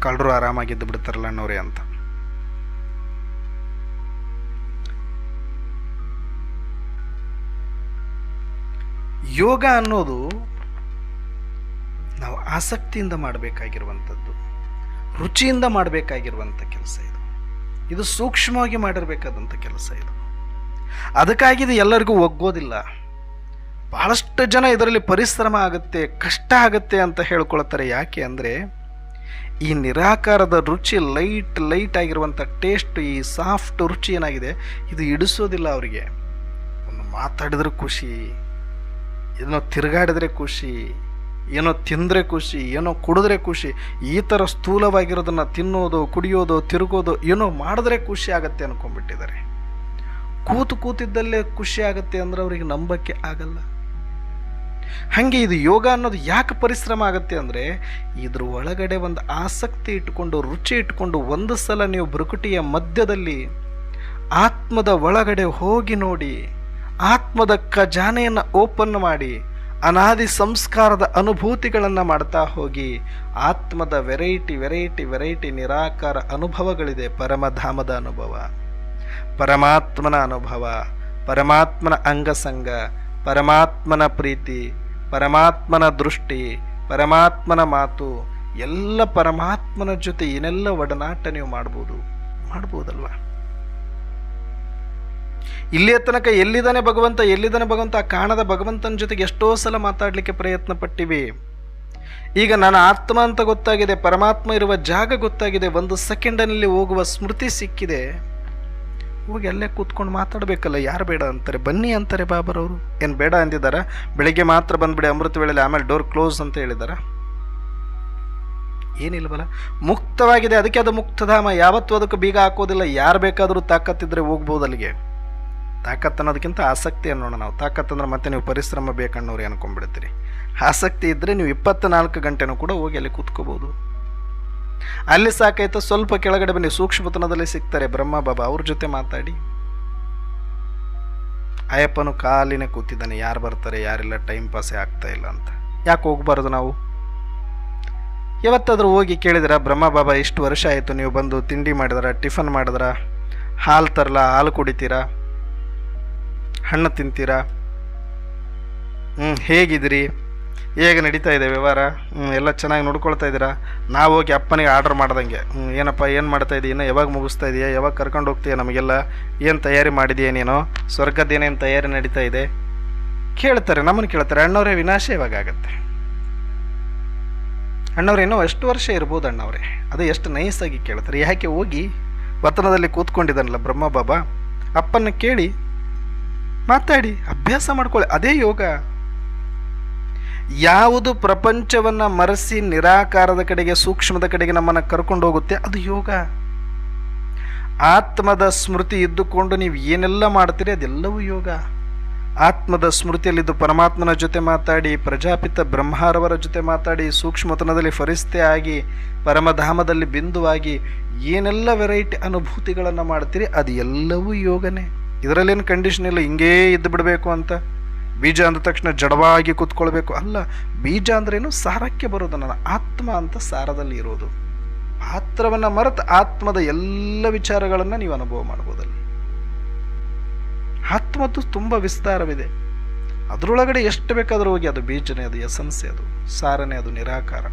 ಕಳ್ಳರು ಆರಾಮಾಗಿದ್ದು ಬಿಡ್ತಾರಲ್ಲ ಅನ್ನೋರೇ ಅಂತ. ಯೋಗ ಅನ್ನೋದು ನಾವು ಆಸಕ್ತಿಯಿಂದ ಮಾಡಬೇಕಾಗಿರುವಂಥದ್ದು, ರುಚಿಯಿಂದ ಮಾಡಬೇಕಾಗಿರುವಂಥ ಕೆಲಸ. ಇದು ಸೂಕ್ಷ್ಮವಾಗಿ ಮಾಡಿರಬೇಕಾದಂಥ ಕೆಲಸ. ಅದಕ್ಕಾಗಿ ಇದು ಎಲ್ಲರಿಗೂ ಒಗ್ಗೋದಿಲ್ಲ. ಬಹಳಷ್ಟು ಜನ ಇದರಲ್ಲಿ ಪರಿಶ್ರಮ ಆಗುತ್ತೆ, ಕಷ್ಟ ಆಗುತ್ತೆ ಅಂತ ಹೇಳ್ಕೊಳ್ತಾರೆ. ಯಾಕೆ ಅಂದರೆ ಈ ನಿರಾಕಾರದ ರುಚಿ, ಲೈಟ್ ಆಗಿರುವಂಥ ಟೇಸ್ಟ್, ಈ ಸಾಫ್ಟ್ ರುಚಿ ಏನಾಗಿದೆ, ಇದು ಇಡಿಸೋದಿಲ್ಲ ಅವರಿಗೆ. ಒಂದು ಮಾತಾಡಿದ್ರೆ ಖುಷಿ, ಏನೋ ತಿರುಗಾಡಿದ್ರೆ ಖುಷಿ, ಏನೋ ತಿಂದರೆ ಖುಷಿ, ಏನೋ ಕುಡಿದ್ರೆ ಖುಷಿ. ಈ ಥರ ಸ್ಥೂಲವಾಗಿರೋದನ್ನು ತಿನ್ನೋದು, ಕುಡಿಯೋದು, ತಿರುಗೋದು, ಏನೋ ಮಾಡಿದ್ರೆ ಖುಷಿ ಆಗುತ್ತೆ ಅಂದ್ಕೊಂಡ್ಬಿಟ್ಟಿದ್ದಾರೆ. ಕೂತಿದ್ದಲ್ಲೇ ಖುಷಿ ಆಗುತ್ತೆ ಅಂದರೆ ಅವರಿಗೆ ನಂಬಕ್ಕೆ ಆಗಲ್ಲ. ಹಾಗೆ ಇದು ಯೋಗ ಅನ್ನೋದು ಯಾಕೆ ಪರಿಶ್ರಮ ಆಗುತ್ತೆ ಅಂದರೆ, ಇದ್ರ ಒಳಗಡೆ ಒಂದು ಆಸಕ್ತಿ ಇಟ್ಕೊಂಡು, ರುಚಿ ಇಟ್ಕೊಂಡು, ಒಂದು ಸಲ ನೀವು ಭ್ರುಕುಟಿಯ ಮಧ್ಯದಲ್ಲಿ ಆತ್ಮದ ಒಳಗಡೆ ಹೋಗಿ ನೋಡಿ, ಆತ್ಮದ ಖಜಾನೆಯನ್ನು ಓಪನ್ ಮಾಡಿ, ಅನಾದಿ ಸಂಸ್ಕಾರದ ಅನುಭೂತಿಗಳನ್ನು ಮಾಡ್ತಾ ಹೋಗಿ ಆತ್ಮದ ವೆರೈಟಿ ನಿರಾಕಾರ ಅನುಭವಗಳಿದೆ. ಪರಮಧಾಮದ ಅನುಭವ, ಪರಮಾತ್ಮನ ಅನುಭವ, ಪರಮಾತ್ಮನ ಅಂಗಸಂಗ, ಪರಮಾತ್ಮನ ಪ್ರೀತಿ, ಪರಮಾತ್ಮನ ದೃಷ್ಟಿ, ಪರಮಾತ್ಮನ ಮಾತು, ಎಲ್ಲ ಪರಮಾತ್ಮನ ಜೊತೆ ಏನೆಲ್ಲ ಒಡನಾಟ ನೀವು ಮಾಡ್ಬೋದಲ್ವಾ? ಇಲ್ಲಿಯ ತನಕ ಎಲ್ಲಿದ್ದಾನೆ ಭಗವಂತ ಆ ಕಾಣದ ಭಗವಂತನ ಜೊತೆಗೆ ಎಷ್ಟೋ ಸಲ ಮಾತಾಡಲಿಕ್ಕೆ ಪ್ರಯತ್ನ ಪಟ್ಟಿವಿ. ಈಗ ನನ್ನ ಆತ್ಮ ಅಂತ ಗೊತ್ತಾಗಿದೆ, ಪರಮಾತ್ಮ ಇರುವ ಜಾಗ ಗೊತ್ತಾಗಿದೆ, ಒಂದು ಸೆಕೆಂಡಿನಲ್ಲಿ ಹೋಗುವ ಸ್ಮೃತಿ ಸಿಕ್ಕಿದೆ. ಹೋಗಿ ಅಲ್ಲೇ ಕೂತ್ಕೊಂಡು ಮಾತಾಡಬೇಕಲ್ಲ. ಯಾರು ಬೇಡ ಅಂತಾರೆ? ಬನ್ನಿ ಅಂತಾರೆ ಬಾಬರವರು. ಏನು ಬೇಡ ಅಂದಿದ್ದಾರ? ಬೆಳಿಗ್ಗೆ ಮಾತ್ರ ಬಂದ್ಬಿಡಿ ಅಮೃತ ವೇಳೆಯಲ್ಲಿ, ಆಮೇಲೆ ಡೋರ್ ಕ್ಲೋಸ್ ಅಂತ ಹೇಳಿದಾರ? ಏನಿಲ್ವಲ್ಲ, ಮುಕ್ತವಾಗಿದೆ. ಅದಕ್ಕೆ ಅದು ಮುಕ್ತಧಾಮ. ಯಾವತ್ತೂ ಅದಕ್ಕೆ ಬೀಗ ಹಾಕೋದಿಲ್ಲ. ಯಾರು ಬೇಕಾದರೂ ತಾಕತ್ತಿದ್ರೆ ಹೋಗ್ಬೋದು ಅಲ್ಲಿಗೆ. ತಾಕತ್ತು ಅನ್ನೋದಕ್ಕಿಂತ ಆಸಕ್ತಿ ಅನ್ನೋಣ ನಾವು. ತಾಕತ್ತಂದ್ರೆ ಮತ್ತೆ ನೀವು ಪರಿಶ್ರಮ ಬೇಕನ್ನೋರು ಅನ್ಕೊಂಡ್ಬಿಡ್ತೀರಿ. ಆಸಕ್ತಿ ಇದ್ದರೆ ನೀವು 24 ಗಂಟೆನೂ ಕೂಡ ಹೋಗಿ ಅಲ್ಲಿ ಕೂತ್ಕೋಬೋದು. ಅಲ್ಲಿ ಸಾಕಾಯ್ತು, ಸ್ವಲ್ಪ ಕೆಳಗಡೆ ಬನ್ನಿ, ಸೂಕ್ಷ್ಮತನದಲ್ಲಿ ಸಿಗ್ತಾರೆ ಬ್ರಹ್ಮ ಬಾಬಾ. ಅವ್ರ ಜೊತೆ ಮಾತಾಡಿ. ಅಯ್ಯಪ್ಪನು ಕಾಲಿನೇ ಕೂತಿದ್ದಾನೆ, ಯಾರು ಬರ್ತಾರೆ ಯಾರಿಲ್ಲ, ಟೈಮ್ ಪಾಸೇ ಆಗ್ತಾ ಇಲ್ಲ ಅಂತ. ಯಾಕೆ ಹೋಗ್ಬಾರ್ದು ನಾವು? ಯಾವತ್ತಾದ್ರೂ ಹೋಗಿ ಕೇಳಿದ್ರ, ಬ್ರಹ್ಮ ಬಾಬಾ ಇಷ್ಟು ವರ್ಷ ಆಯಿತು, ನೀವು ಬಂದು ತಿಂಡಿ ಮಾಡಿದ್ರ, ಟಿಫನ್ ಮಾಡಿದ್ರ, ಹಾಲು ತರಲ್ಲ, ಹಾಲು ಕುಡಿತೀರಾ, ಹಣ್ಣು ತಿಂತೀರಾ, ಹೇಗಿದ್ದೀರಿ, ಹೇಗೆ ನಡೀತಾ ಇದೆ ವ್ಯವಹಾರ, ಎಲ್ಲ ಚೆನ್ನಾಗಿ ನೋಡ್ಕೊಳ್ತಾ ಇದ್ದೀರಾ? ನಾವು ಹೋಗಿ ಅಪ್ಪನಿಗೆ ಆರ್ಡರ್ ಮಾಡ್ದಂಗೆ, ಏನಪ್ಪ ಏನು ಮಾಡ್ತಾ ಇದೀಯ, ಯಾವಾಗ ಮುಗಿಸ್ತಾ ಇದೆಯಾ, ಯಾವಾಗ ಕರ್ಕೊಂಡು ಹೋಗ್ತೀಯ, ನಮಗೆಲ್ಲ ಏನು ತಯಾರಿ ಮಾಡಿದೆಯಾ ನೀನು, ಸ್ವರ್ಗದ್ದೇನೇನು ತಯಾರಿ ನಡೀತಾ ಇದೆ ಕೇಳ್ತಾರೆ. ನಮ್ಮನ್ನು ಕೇಳ್ತಾರೆ, ಅಣ್ಣವರೇ ವಿನಾಶ ಯಾವಾಗ ಆಗತ್ತೆ? ಅಣ್ಣವ್ರೆ ಇನ್ನೂ ಎಷ್ಟು ವರ್ಷ ಇರ್ಬೋದು ಅಣ್ಣವ್ರೆ? ಅದು ಎಷ್ಟು ನೈಸಾಗಿ ಕೇಳ್ತಾರೆ. ಯಾಕೆ? ಹೋಗಿ ವತನದಲ್ಲಿ ಕೂತ್ಕೊಂಡಿದ್ದಾನಲ್ಲ ಬ್ರಹ್ಮ ಬಾಬಾ, ಅಪ್ಪನ ಕೇಳಿ ಮಾತಾಡಿ, ಅಭ್ಯಾಸ ಮಾಡ್ಕೊಳ್ಳಿ. ಅದೇ ಯೋಗ. ಯಾವುದು ಪ್ರಪಂಚವನ್ನು ಮರೆಸಿ ನಿರಾಕಾರದ ಕಡೆಗೆ, ಸೂಕ್ಷ್ಮದ ಕಡೆಗೆ ನಮ್ಮನ್ನು ಕರ್ಕೊಂಡು ಹೋಗುತ್ತೆ, ಅದು ಯೋಗ. ಆತ್ಮದ ಸ್ಮೃತಿ ಇದ್ದುಕೊಂಡು ನೀವು ಏನೆಲ್ಲ ಮಾಡ್ತೀರಿ ಅದೆಲ್ಲವೂ ಯೋಗ. ಆತ್ಮದ ಸ್ಮೃತಿಯಲ್ಲಿದ್ದು ಪರಮಾತ್ಮನ ಜೊತೆ ಮಾತಾಡಿ, ಪ್ರಜಾಪಿತ ಬ್ರಹ್ಮಾರವರ ಜೊತೆ ಮಾತಾಡಿ, ಸೂಕ್ಷ್ಮತನದಲ್ಲಿ ಫರಿಸ್ತೆ ಆಗಿ, ಪರಮಧಾಮದಲ್ಲಿ ಬಿಂದುವಾಗಿ ಏನೆಲ್ಲ ವೆರೈಟಿ ಅನುಭೂತಿಗಳನ್ನು ಮಾಡ್ತೀರಿ ಅದು ಎಲ್ಲವೂ ಯೋಗನೇ. ಇದರಲ್ಲೇನು ಕಂಡೀಷನ್ ಇಲ್ಲ, ಹಿಂಗೇ ಇದ್ದು ಬಿಡಬೇಕು ಅಂತ. ಬೀಜ ಅಂದ ತಕ್ಷಣ ಜಡವಾಗಿ ಕೂತ್ಕೊಳ್ಬೇಕು ಅಲ್ಲ. ಬೀಜ ಅಂದ್ರೇನು? ಸಾರಕ್ಕೆ ಬರೋದು. ನನ್ನ ಆತ್ಮ ಅಂತ ಸಾರದಲ್ಲಿ ಇರೋದು. ಪಾತ್ರವನ್ನು ಮರೆತು ಆತ್ಮದ ಎಲ್ಲ ವಿಚಾರಗಳನ್ನು ನೀವು ಅನುಭವ ಮಾಡ್ಬೋದಲ್ಲಿ. ಆತ್ಮದ್ದು ತುಂಬ ವಿಸ್ತಾರವಿದೆ. ಅದರೊಳಗಡೆ ಎಷ್ಟು ಬೇಕಾದರೂ ಹೋಗಿ, ಅದು ಬೀಜನೇ, ಅದು ಎಸನ್ಸೆ, ಅದು ಸಾರನೇ, ಅದು ನಿರಾಕಾರ.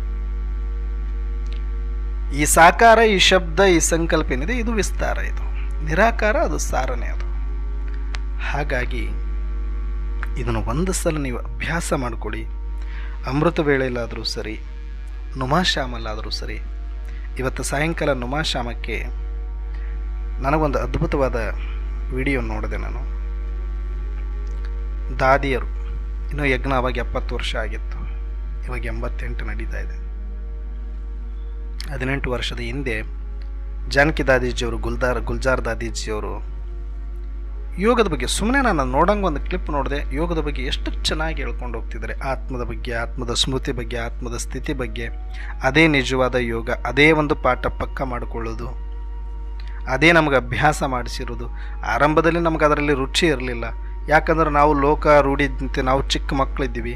ಈ ಸಾಕಾರ, ಈ ಶಬ್ದ, ಈ ಸಂಕಲ್ಪ ಏನಿದೆ ಇದು ವಿಸ್ತಾರ, ಇದು ನಿರಾಕಾರ, ಅದು ಸಾರನೇ ಅದು. ಹಾಗಾಗಿ ಇದನ್ನು ಒಂದು ಸಲ ನೀವು ಅಭ್ಯಾಸ ಮಾಡಿಕೊಡಿ. ಅಮೃತ ವೇಳೆಯಲ್ಲಾದರೂ ಸರಿ, ನುಮಾಶ್ಯಾಮಲ್ಲಾದರೂ ಸರಿ. ಇವತ್ತು ಸಾಯಂಕಾಲ ನುಮಾಶ್ಯಾಮಕ್ಕೆ ನನಗೊಂದು ಅದ್ಭುತವಾದ ವಿಡಿಯೋ ನೋಡಿದೆ ನಾನು. ದಾದಿಯರು, ಇನ್ನೂ ಯಜ್ಞ ಅವಾಗ 70 ವರ್ಷ ಆಗಿತ್ತು, ಇವಾಗ 88 ನಡೀತಾ ಇದೆ. 18 ವರ್ಷದ ಹಿಂದೆ ಜಾನಕಿ ದಾದೀಜಿಯವರು, ಗುಲ್ಜಾರ್ ದಾದೀಜಿಯವರು ಯೋಗದ ಬಗ್ಗೆ, ಸುಮ್ಮನೆ ನಾನು ನೋಡಂಗೆ ಒಂದು ಕ್ಲಿಪ್ ನೋಡಿದೆ, ಯೋಗದ ಬಗ್ಗೆ ಎಷ್ಟು ಚೆನ್ನಾಗಿ ಹೇಳ್ಕೊಂಡು ಹೋಗ್ತಿದ್ದಾರೆ. ಆತ್ಮದ ಬಗ್ಗೆ, ಆತ್ಮದ ಸ್ಮೃತಿ ಬಗ್ಗೆ, ಆತ್ಮದ ಸ್ಥಿತಿ ಬಗ್ಗೆ. ಅದೇ ನಿಜವಾದ ಯೋಗ. ಅದೇ ಒಂದು ಪಾಠ ಪಕ್ಕ ಮಾಡಿಕೊಳ್ಳೋದು, ಅದೇ ನಮಗೆ ಅಭ್ಯಾಸ ಮಾಡಿಸಿರೋದು. ಆರಂಭದಲ್ಲಿ ನಮಗೆ ಅದರಲ್ಲಿ ರುಚಿ ಇರಲಿಲ್ಲ. ಯಾಕಂದ್ರೆ ನಾವು ಲೋಕ ರೂಢಿದಂತೆ ನಾವು ಚಿಕ್ಕ ಮಕ್ಕಳಿದ್ದೀವಿ.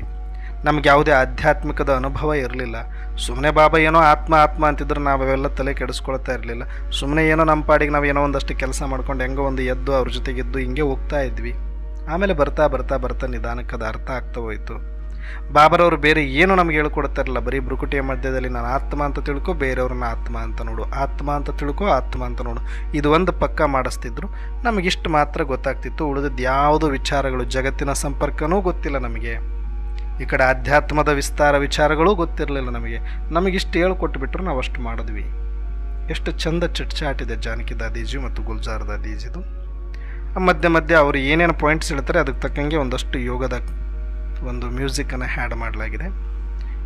ನಮ್ಗೆ ಯಾವುದೇ ಆಧ್ಯಾತ್ಮಿಕದ ಅನುಭವ ಇರಲಿಲ್ಲ. ಸುಮ್ಮನೆ ಬಾಬಾ ಏನೋ ಆತ್ಮ ಅಂತಿದ್ರೆ ನಾವೆಲ್ಲ ತಲೆ ಕೆಡಿಸ್ಕೊಳ್ತಾ ಇರಲಿಲ್ಲ. ಸುಮ್ಮನೆ ಏನೋ ನಮ್ಮ ಪಾಡಿಗೆ ನಾವು ಏನೋ ಒಂದಷ್ಟು ಕೆಲಸ ಮಾಡ್ಕೊಂಡು ಹೆಂಗೋ ಒಂದು ಎದ್ದು ಅವ್ರ ಜೊತೆಗಿದ್ದು ಹಿಂಗೆ ಹೋಗ್ತಾ ಇದ್ವಿ. ಆಮೇಲೆ ಬರ್ತಾ ನಿಧಾನಕ್ಕೆ ಅದು ಅರ್ಥ ಆಗ್ತಾ ಹೋಯಿತು. ಬಾಬರವರು ಬೇರೆ ಏನು ನಮ್ಗೆ ಹೇಳ್ಕೊಡ್ತಾ ಇರಲಿಲ್ಲ. ಬರೀ ಬೃಕುಟಿಯ ಮಧ್ಯದಲ್ಲಿ ನಾನು ಆತ್ಮ ಅಂತ ತಿಳ್ಕೊ, ಬೇರೆಯವ್ರನ್ನ ಆತ್ಮ ಅಂತ ನೋಡು, ಆತ್ಮ ಅಂತ ತಿಳ್ಕೊ, ಆತ್ಮ ಅಂತ ನೋಡು, ಇದು ಒಂದು ಪಕ್ಕ ಮಾಡಿಸ್ತಿದ್ರು. ನಮಗಿಷ್ಟು ಮಾತ್ರ ಗೊತ್ತಾಗ್ತಿತ್ತು. ಉಳಿದದ್ದು ಯಾವುದೋ ವಿಚಾರಗಳು, ಜಗತ್ತಿನ ಸಂಪರ್ಕನೂ ಗೊತ್ತಿಲ್ಲ ನಮಗೆ. ಈ ಕಡೆ ಆಧ್ಯಾತ್ಮದ ವಿಸ್ತಾರ ವಿಚಾರಗಳೂ ಗೊತ್ತಿರಲಿಲ್ಲ ನಮಗೆ. ನಮಗಿಷ್ಟು ಹೇಳ್ಕೊಟ್ಬಿಟ್ರು, ನಾವು ಅಷ್ಟು ಮಾಡಿದ್ವಿ. ಎಷ್ಟು ಚಂದ ಚಿಟ್ಚಾಟಿದೆ ಜಾನಕಿ ದಾದೀಜಿ ಮತ್ತು ಗುಲ್ಜಾರ್ ದಾದೀಜಿದು. ಮಧ್ಯೆ ಅವರು ಏನೇನು ಪಾಯಿಂಟ್ಸ್ ಹೇಳ್ತಾರೆ ಅದಕ್ಕೆ ತಕ್ಕಂಗೆ ಒಂದಷ್ಟು ಯೋಗದ ಒಂದು ಮ್ಯೂಸಿಕನ್ನು ಹ್ಯಾಡ್ ಮಾಡಲಾಗಿದೆ.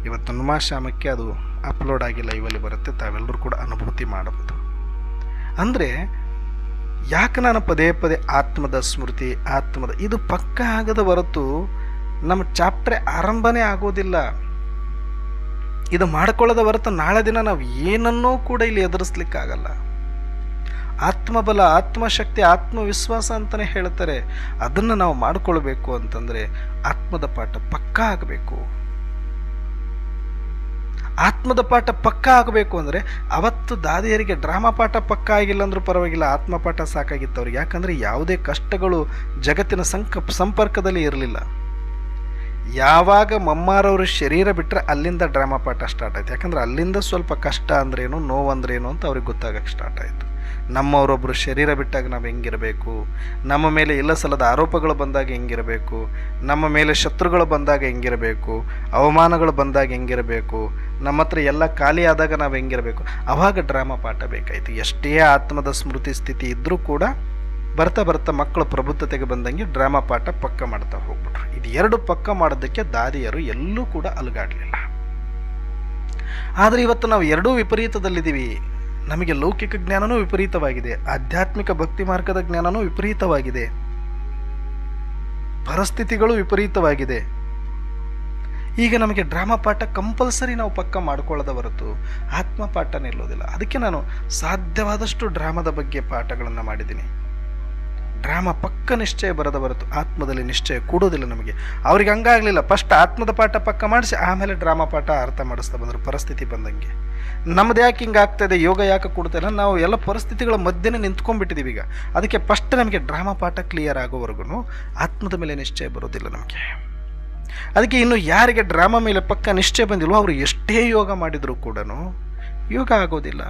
ಇವತ್ತು ನುಮಾಶ್ಯಾಮಕ್ಕೆ ಅದು ಅಪ್ಲೋಡ್ ಆಗಿ ಲೈವಲ್ಲಿ ಬರುತ್ತೆ, ತಾವೆಲ್ಲರೂ ಕೂಡ ಅನುಭೂತಿ ಮಾಡಬಹುದು. ಅಂದರೆ ಯಾಕೆ ನಾನು ಪದೇ ಆತ್ಮದ ಸ್ಮೃತಿ, ಆತ್ಮದ ಇದು ಪಕ್ಕ ಆಗದ ಹೊರತು ನಮ್ಮ ಚಾಪ್ಟ್ರೆ ಆರಂಭನೇ ಆಗೋದಿಲ್ಲ. ಇದು ಮಾಡ್ಕೊಳ್ಳೋದ ಹೊರತು ನಾಳೆ ದಿನ ನಾವು ಏನನ್ನೂ ಕೂಡ ಇಲ್ಲಿ ಎದುರಿಸ್ಲಿಕ್ಕಾಗಲ್ಲ. ಆತ್ಮಬಲ, ಆತ್ಮಶಕ್ತಿ, ಆತ್ಮವಿಶ್ವಾಸ ಅಂತಲೇ ಹೇಳ್ತಾರೆ. ಅದನ್ನು ನಾವು ಮಾಡಿಕೊಳ್ಬೇಕು ಅಂತಂದರೆ ಆತ್ಮದ ಪಾಠ ಪಕ್ಕಾ ಆಗಬೇಕು. ಆತ್ಮದ ಪಾಠ ಪಕ್ಕಾ ಆಗಬೇಕು ಅಂದರೆ ಅವತ್ತು ದಾದಿಯರಿಗೆ ಡ್ರಾಮಾ ಪಾಠ ಪಕ್ಕಾ ಆಗಿಲ್ಲ ಅಂದ್ರೂ ಪರವಾಗಿಲ್ಲ, ಆತ್ಮ ಪಾಠ ಸಾಕಾಗಿತ್ತು ಅವ್ರಿಗೆ. ಯಾಕಂದರೆ ಯಾವುದೇ ಕಷ್ಟಗಳು ಜಗತ್ತಿನ ಸಂಪರ್ಕದಲ್ಲಿ ಇರಲಿಲ್ಲ. ಯಾವಾಗ ಮಮ್ಮಾರವರು ಶರೀರ ಬಿಟ್ಟರೆ ಅಲ್ಲಿಂದ ಡ್ರಾಮಾ ಪಾಠ ಸ್ಟಾರ್ಟ್ ಆಯಿತು. ಯಾಕಂದರೆ ಅಲ್ಲಿಂದ ಸ್ವಲ್ಪ ಕಷ್ಟ ಅಂದ್ರೇನು, ನೋವು ಅಂದ್ರೇನು ಅಂತ ಅವ್ರಿಗೆ ಗೊತ್ತಾಗಕ್ಕೆ ಸ್ಟಾರ್ಟ್ ಆಯಿತು. ನಮ್ಮವರೊಬ್ಬರು ಶರೀರ ಬಿಟ್ಟಾಗ ನಾವು ಹೆಂಗಿರಬೇಕು, ನಮ್ಮ ಮೇಲೆ ಇಲ್ಲ ಸಲ್ಲದ ಆರೋಪಗಳು ಬಂದಾಗ ಹೆಂಗಿರಬೇಕು, ನಮ್ಮ ಮೇಲೆ ಶತ್ರುಗಳು ಬಂದಾಗ ಹೆಂಗಿರಬೇಕು, ಅವಮಾನಗಳು ಬಂದಾಗ ಹೆಂಗಿರಬೇಕು, ನಮ್ಮ ಹತ್ರ ಎಲ್ಲ ಖಾಲಿ ಆದಾಗ ನಾವು ಹೆಂಗಿರಬೇಕು, ಆವಾಗ ಡ್ರಾಮಾ ಪಾಠ ಬೇಕಾಯಿತು. ಎಷ್ಟೇ ಆತ್ಮದ ಸ್ಮೃತಿ ಸ್ಥಿತಿ ಇದ್ದರೂ ಕೂಡ ಬರ್ತಾ ಬರ್ತಾ ಮಕ್ಕಳು ಪ್ರಬುದ್ಧತೆಗೆ ಬಂದಂಗೆ ಡ್ರಾಮಾ ಪಾಠ ಪಕ್ಕ ಮಾಡ್ತಾ ಹೋಗ್ಬಿಟ್ರು. ಇದು ಎರಡು ಪಕ್ಕ ಮಾಡೋದಕ್ಕೆ ದಾದಿಯರು ಎಲ್ಲೂ ಕೂಡ ಅಲುಗಾಡಲಿಲ್ಲ. ಆದರೆ ಇವತ್ತು ನಾವು ಎರಡೂ ವಿಪರೀತದಲ್ಲಿದ್ದೀವಿ. ನಮಗೆ ಲೌಕಿಕ ಜ್ಞಾನನೂ ವಿಪರೀತವಾಗಿದೆ, ಆಧ್ಯಾತ್ಮಿಕ ಭಕ್ತಿ ಮಾರ್ಗದ ಜ್ಞಾನನೂ ವಿಪರೀತವಾಗಿದೆ, ಪರಿಸ್ಥಿತಿಗಳು ವಿಪರೀತವಾಗಿದೆ. ಈಗ ನಮಗೆ ಡ್ರಾಮಾ ಪಾಠ ಕಂಪಲ್ಸರಿ ನಾವು ಪಕ್ಕ ಮಾಡ್ಕೊಳ್ಳೋದ ಹೊರತು ಆತ್ಮ ಪಾಠ ನಿಲ್ಲೋದಿಲ್ಲ. ಅದಕ್ಕೆ ನಾನು ಸಾಧ್ಯವಾದಷ್ಟು ಡ್ರಾಮಾದ ಬಗ್ಗೆ ಪಾಠಗಳನ್ನು ಮಾಡಿದ್ದೀನಿ. ಡ್ರಾಮಾ ಪಕ್ಕ ನಿಶ್ಚಯ ಬರದ ಹೊರತು ಆತ್ಮದಲ್ಲಿ ನಿಶ್ಚಯ ಕೂಡೋದಿಲ್ಲ ನಮಗೆ. ಅವ್ರಿಗೆ ಹಂಗಾಗಲಿಲ್ಲ, ಫಸ್ಟ್ ಆತ್ಮದ ಪಾಠ ಪಕ್ಕ ಮಾಡಿಸಿ ಆಮೇಲೆ ಡ್ರಾಮಾ ಪಾಠ ಅರ್ಥ ಮಾಡಿಸ್ತಾ ಬಂದರು ಪರಿಸ್ಥಿತಿ ಬಂದಂಗೆ. ನಮ್ದು ಯಾಕೆ ಹಿಂಗೆ ಆಗ್ತಾಯಿದೆ, ಯೋಗ ಯಾಕೆ ಕೊಡ್ತಾ ಇಲ್ಲ, ನಾವು ಎಲ್ಲ ಪರಿಸ್ಥಿತಿಗಳ ಮಧ್ಯೆ ನಿಂತ್ಕೊಂಡ್ಬಿಟ್ಟಿದ್ದೀವಿ ಈಗ. ಅದಕ್ಕೆ ಫಸ್ಟ್ ನಮಗೆ ಡ್ರಾಮಾ ಪಾಠ ಕ್ಲಿಯರ್ ಆಗೋವರೆಗೂ ಆತ್ಮದ ಮೇಲೆ ನಿಶ್ಚಯ ಬರೋದಿಲ್ಲ ನಮಗೆ. ಅದಕ್ಕೆ ಇನ್ನು ಯಾರಿಗೆ ಡ್ರಾಮಾ ಮೇಲೆ ಪಕ್ಕ ನಿಶ್ಚಯ ಬಂದಿಲ್ವೋ ಅವರು ಎಷ್ಟೇ ಯೋಗ ಮಾಡಿದರೂ ಕೂಡ ಯೋಗ ಆಗೋದಿಲ್ಲ,